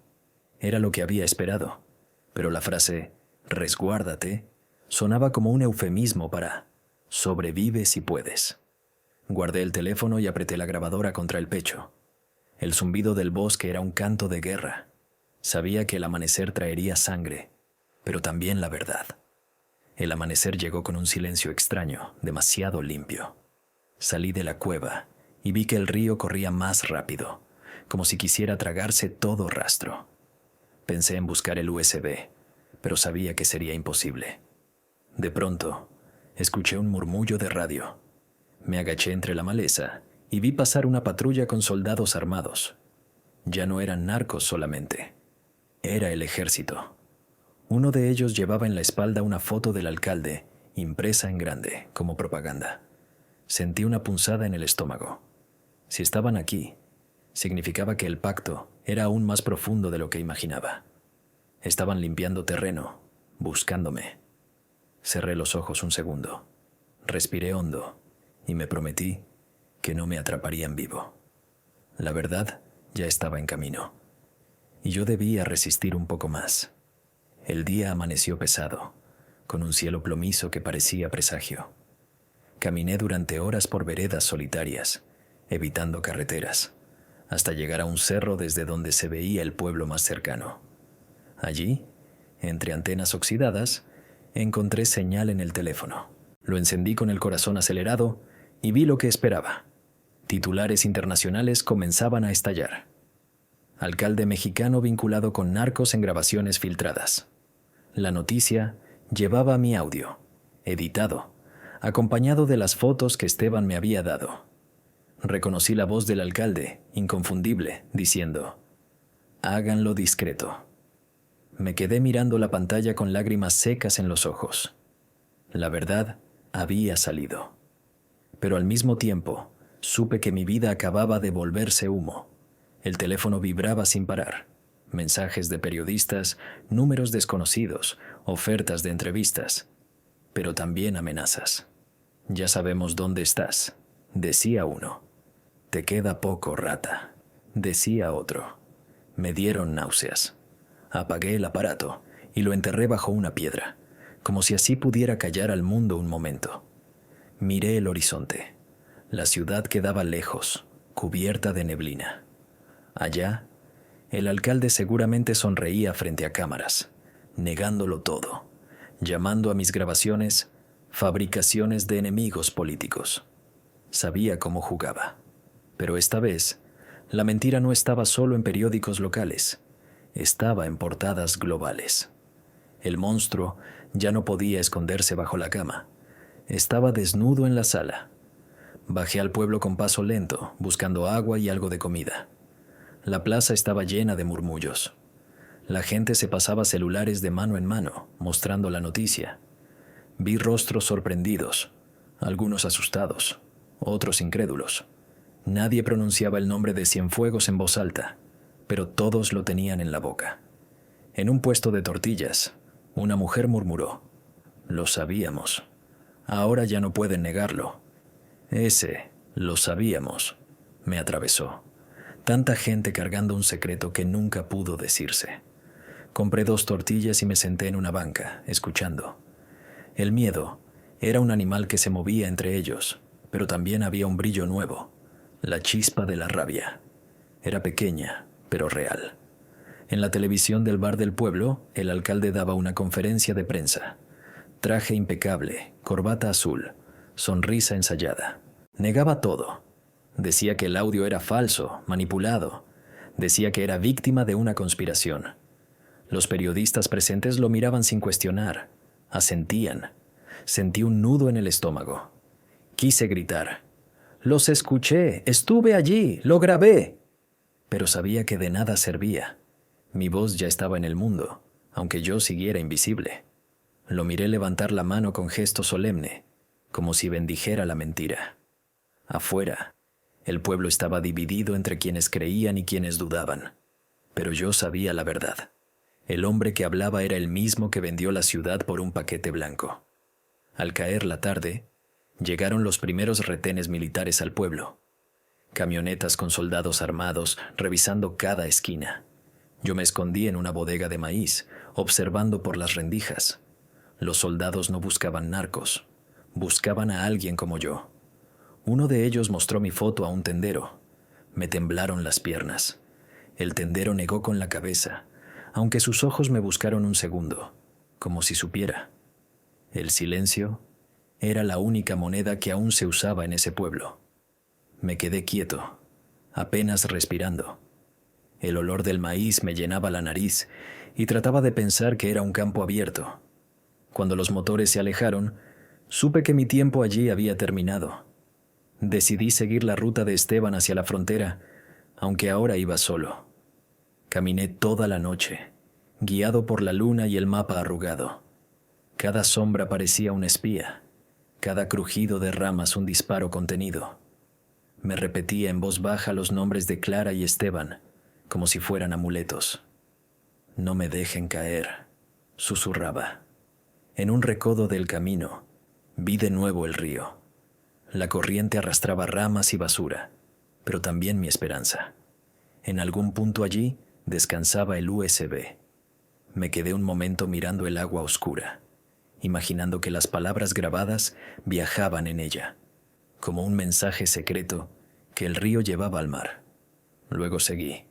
Speaker 1: Era lo que había esperado, pero la frase «resguárdate» sonaba como un eufemismo para «sobrevive si puedes». Guardé el teléfono y apreté la grabadora contra el pecho. El zumbido del bosque era un canto de guerra. Sabía que el amanecer traería sangre, pero también la verdad. El amanecer llegó con un silencio extraño, demasiado limpio. Salí de la cueva y vi que el río corría más rápido, como si quisiera tragarse todo rastro. Pensé en buscar el USB, pero sabía que sería imposible. De pronto, escuché un murmullo de radio. Me agaché entre la maleza y vi pasar una patrulla con soldados armados. Ya no eran narcos solamente. Era el ejército. Uno de ellos llevaba en la espalda una foto del alcalde, impresa en grande, como propaganda. Sentí una punzada en el estómago. Si estaban aquí, significaba que el pacto era aún más profundo de lo que imaginaba. Estaban limpiando terreno, buscándome. Cerré los ojos un segundo. Respiré hondo y me prometí que no me atraparían vivo. La verdad ya estaba en camino. Y yo debía resistir un poco más. El día amaneció pesado, con un cielo plomizo que parecía presagio. Caminé durante horas por veredas solitarias, evitando carreteras, hasta llegar a un cerro desde donde se veía el pueblo más cercano. Allí, entre antenas oxidadas, encontré señal en el teléfono. Lo encendí con el corazón acelerado y vi lo que esperaba. Titulares internacionales comenzaban a estallar. Alcalde mexicano vinculado con narcos en grabaciones filtradas. La noticia llevaba mi audio, editado, acompañado de las fotos que Esteban me había dado. Reconocí la voz del alcalde, inconfundible, diciendo: «Háganlo discreto». Me quedé mirando la pantalla con lágrimas secas en los ojos. La verdad había salido. Pero al mismo tiempo, supe que mi vida acababa de volverse humo. El teléfono vibraba sin parar. Mensajes de periodistas, números desconocidos, ofertas de entrevistas, pero también amenazas. «Ya sabemos dónde estás», decía uno. «Te queda poco, rata», decía otro. Me dieron náuseas. Apagué el aparato y lo enterré bajo una piedra, como si así pudiera callar al mundo un momento. Miré el horizonte. La ciudad quedaba lejos, cubierta de neblina. Allá, el alcalde seguramente sonreía frente a cámaras, negándolo todo, llamando a mis grabaciones fabricaciones de enemigos políticos. Sabía cómo jugaba, pero esta vez la mentira no estaba solo en periódicos locales, estaba en portadas globales. El monstruo ya no podía esconderse bajo la cama, estaba desnudo en la sala. Bajé al pueblo con paso lento, buscando agua y algo de comida. La plaza estaba llena de murmullos. La gente se pasaba celulares de mano en mano, mostrando la noticia. Vi rostros sorprendidos, algunos asustados, otros incrédulos. Nadie pronunciaba el nombre de Cienfuegos en voz alta, pero todos lo tenían en la boca. En un puesto de tortillas, una mujer murmuró: «Lo sabíamos. Ahora ya no pueden negarlo». Ese «lo sabíamos» me atravesó. Tanta gente cargando un secreto que nunca pudo decirse. Compré 2 tortillas y me senté en una banca, escuchando. El miedo era un animal que se movía entre ellos, pero también había un brillo nuevo, la chispa de la rabia. Era pequeña, pero real. En la televisión del bar del pueblo, el alcalde daba una conferencia de prensa. Traje impecable, corbata azul, sonrisa ensayada. Negaba todo. Decía que el audio era falso, manipulado. Decía que era víctima de una conspiración. Los periodistas presentes lo miraban sin cuestionar. Asentían. Sentí un nudo en el estómago. Quise gritar: «Los escuché, estuve allí, lo grabé». Pero sabía que de nada servía. Mi voz ya estaba en el mundo, aunque yo siguiera invisible. Lo miré levantar la mano con gesto solemne, como si bendijera la mentira. Afuera, el pueblo estaba dividido entre quienes creían y quienes dudaban. Pero yo sabía la verdad. El hombre que hablaba era el mismo que vendió la ciudad por un paquete blanco. Al caer la tarde, llegaron los primeros retenes militares al pueblo. Camionetas con soldados armados revisando cada esquina. Yo me escondí en una bodega de maíz, observando por las rendijas. Los soldados no buscaban narcos, buscaban a alguien como yo. Uno de ellos mostró mi foto a un tendero. Me temblaron las piernas. El tendero negó con la cabeza, aunque sus ojos me buscaron un segundo, como si supiera. El silencio era la única moneda que aún se usaba en ese pueblo. Me quedé quieto, apenas respirando. El olor del maíz me llenaba la nariz y trataba de pensar que era un campo abierto. Cuando los motores se alejaron, supe que mi tiempo allí había terminado. Decidí seguir la ruta de Esteban hacia la frontera, aunque ahora iba solo. Caminé toda la noche, guiado por la luna y el mapa arrugado. Cada sombra parecía un espía, cada crujido de ramas un disparo contenido. Me repetía en voz baja los nombres de Clara y Esteban, como si fueran amuletos. «No me dejen caer», susurraba. En un recodo del camino, vi de nuevo el río. La corriente arrastraba ramas y basura, pero también mi esperanza. En algún punto allí descansaba el USB. Me quedé un momento mirando el agua oscura, imaginando que las palabras grabadas viajaban en ella, como un mensaje secreto que el río llevaba al mar. Luego seguí,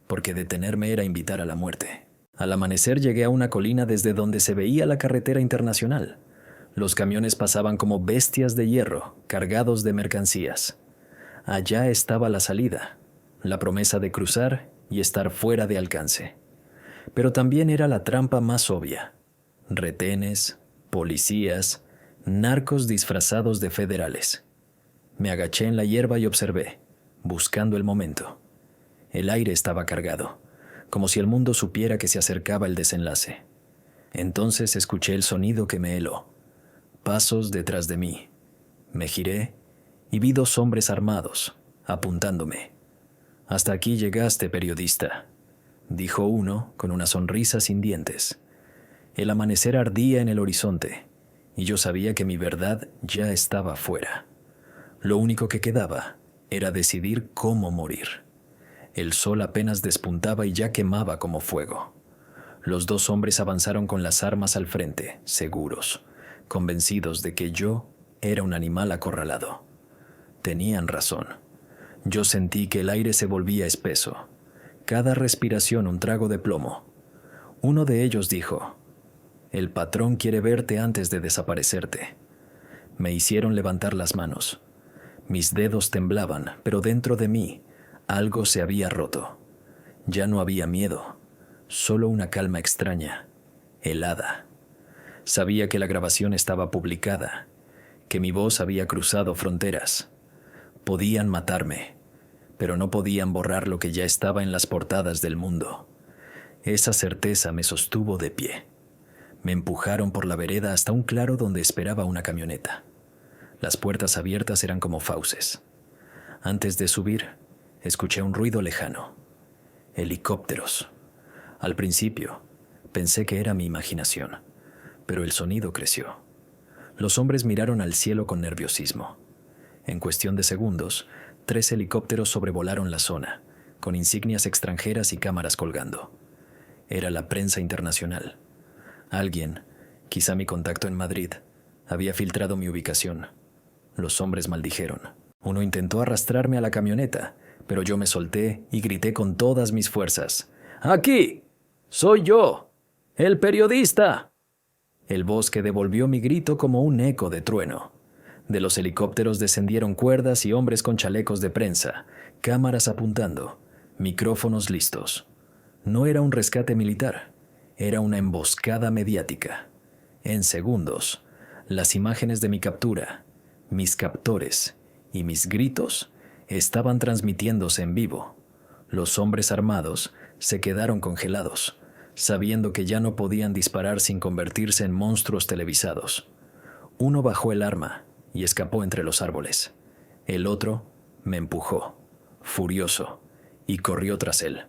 Speaker 1: porque detenerme era invitar a la muerte. Al amanecer llegué a una colina desde donde se veía la carretera internacional. Los camiones pasaban como bestias de hierro, cargados de mercancías. Allá estaba la salida, la promesa de cruzar y estar fuera de alcance. Pero también era la trampa más obvia. Retenes, policías, narcos disfrazados de federales. Me agaché en la hierba y observé, buscando el momento. El aire estaba cargado, como si el mundo supiera que se acercaba el desenlace. Entonces escuché el sonido que me heló. Pasos detrás de mí. Me giré y vi 2 hombres armados, apuntándome. «Hasta aquí llegaste, periodista», dijo uno con una sonrisa sin dientes. El amanecer ardía en el horizonte, y yo sabía que mi verdad ya estaba fuera. Lo único que quedaba era decidir cómo morir. El sol apenas despuntaba y ya quemaba como fuego. Los 2 hombres avanzaron con las armas al frente, seguros, convencidos de que yo era un animal acorralado. Tenían razón. Yo sentí que el aire se volvía espeso. Cada respiración un trago de plomo. Uno de ellos dijo: «El patrón quiere verte antes de desaparecerte». Me hicieron levantar las manos. Mis dedos temblaban, pero dentro de mí algo se había roto. Ya no había miedo, solo una calma extraña, helada. Sabía que la grabación estaba publicada, que mi voz había cruzado fronteras. Podían matarme, pero no podían borrar lo que ya estaba en las portadas del mundo. Esa certeza me sostuvo de pie. Me empujaron por la vereda hasta un claro donde esperaba una camioneta. Las puertas abiertas eran como fauces. Antes de subir, escuché un ruido lejano. Helicópteros. Al principio, pensé que era mi imaginación, pero el sonido creció. Los hombres miraron al cielo con nerviosismo. En cuestión de segundos, 3 helicópteros sobrevolaron la zona, con insignias extranjeras y cámaras colgando. Era la prensa internacional. Alguien, quizá mi contacto en Madrid, había filtrado mi ubicación. Los hombres maldijeron. Uno intentó arrastrarme a la camioneta, pero yo me solté y grité con todas mis fuerzas: «¡Aquí! ¡Soy yo! ¡El periodista!». El bosque devolvió mi grito como un eco de trueno. De los helicópteros descendieron cuerdas y hombres con chalecos de prensa, cámaras apuntando, micrófonos listos. No era un rescate militar, era una emboscada mediática. En segundos, las imágenes de mi captura, mis captores y mis gritos estaban transmitiéndose en vivo. Los hombres armados se quedaron congelados, sabiendo que ya no podían disparar sin convertirse en monstruos televisados. Uno bajó el arma y escapó entre los árboles. El otro me empujó, furioso, y corrió tras él.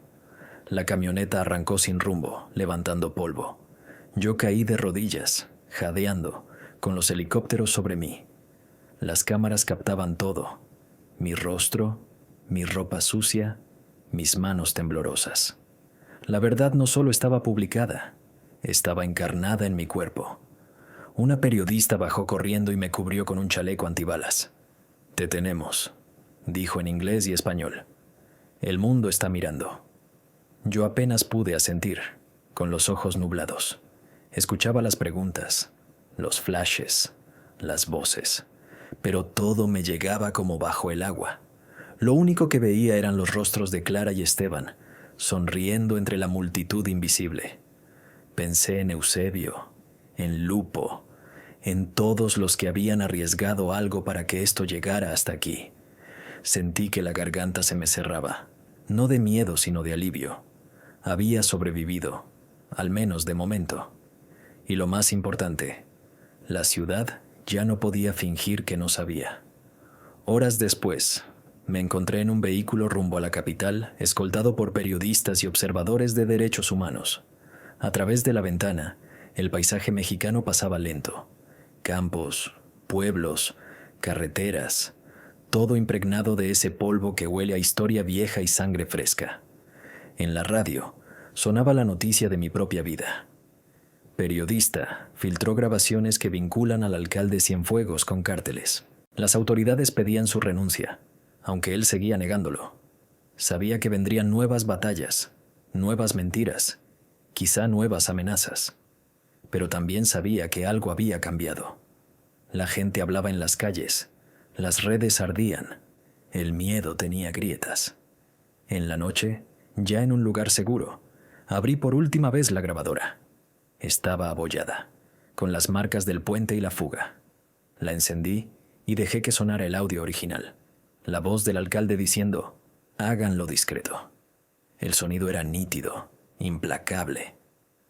Speaker 1: La camioneta arrancó sin rumbo, levantando polvo. Yo caí de rodillas, jadeando, con los helicópteros sobre mí. Las cámaras captaban todo: mi rostro, mi ropa sucia, mis manos temblorosas. La verdad no solo estaba publicada, estaba encarnada en mi cuerpo. Una periodista bajó corriendo y me cubrió con un chaleco antibalas. «Te tenemos», dijo en inglés y español. «El mundo está mirando». Yo apenas pude asentir, con los ojos nublados. Escuchaba las preguntas, los flashes, las voces, pero todo me llegaba como bajo el agua. Lo único que veía eran los rostros de Clara y Esteban, sonriendo entre la multitud invisible. Pensé en Eusebio, en Lupo, en todos los que habían arriesgado algo para que esto llegara hasta aquí. Sentí que la garganta se me cerraba, no de miedo sino de alivio. Había sobrevivido, al menos de momento. Y lo más importante, la ciudad ya no podía fingir que no sabía. Horas después, me encontré en un vehículo rumbo a la capital, escoltado por periodistas y observadores de derechos humanos. A través de la ventana, el paisaje mexicano pasaba lento. Campos, pueblos, carreteras, todo impregnado de ese polvo que huele a historia vieja y sangre fresca. En la radio sonaba la noticia de mi propia vida. Periodista filtró grabaciones que vinculan al alcalde Cienfuegos con cárteles. Las autoridades pedían su renuncia, aunque él seguía negándolo. Sabía que vendrían nuevas batallas, nuevas mentiras, quizá nuevas amenazas. Pero también sabía que algo había cambiado. La gente hablaba en las calles, las redes ardían, el miedo tenía grietas. En la noche, ya en un lugar seguro, abrí por última vez la grabadora. Estaba abollada, con las marcas del puente y la fuga. La encendí y dejé que sonara el audio original, la voz del alcalde diciendo: háganlo discreto. El sonido era nítido, implacable.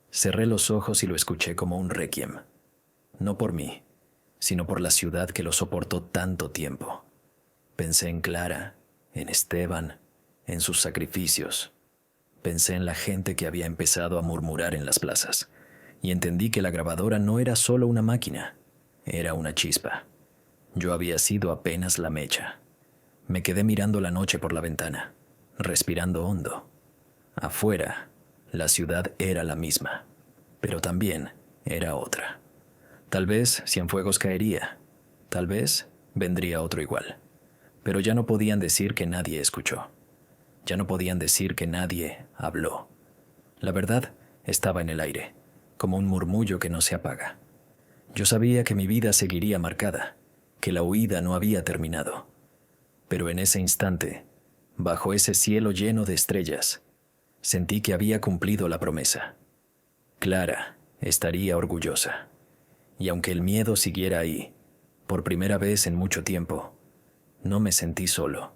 Speaker 1: Cerré los ojos y lo escuché como un requiem. No por mí, sino por la ciudad que lo soportó tanto tiempo. Pensé en Clara, en Esteban, en sus sacrificios. Pensé en la gente que había empezado a murmurar en las plazas, y entendí que la grabadora no era solo una máquina, era una chispa. Yo había sido apenas la mecha. Me quedé mirando la noche por la ventana, respirando hondo. Afuera, la ciudad era la misma, pero también era otra. Tal vez Cienfuegos caería, tal vez vendría otro igual, pero ya no podían decir que nadie escuchó. Ya no podían decir que nadie habló. La verdad estaba en el aire, como un murmullo que no se apaga. Yo sabía que mi vida seguiría marcada, que la huida no había terminado. Pero en ese instante, bajo ese cielo lleno de estrellas, sentí que había cumplido la promesa. Clara estaría orgullosa. Y aunque el miedo siguiera ahí, por primera vez en mucho tiempo, no me sentí solo.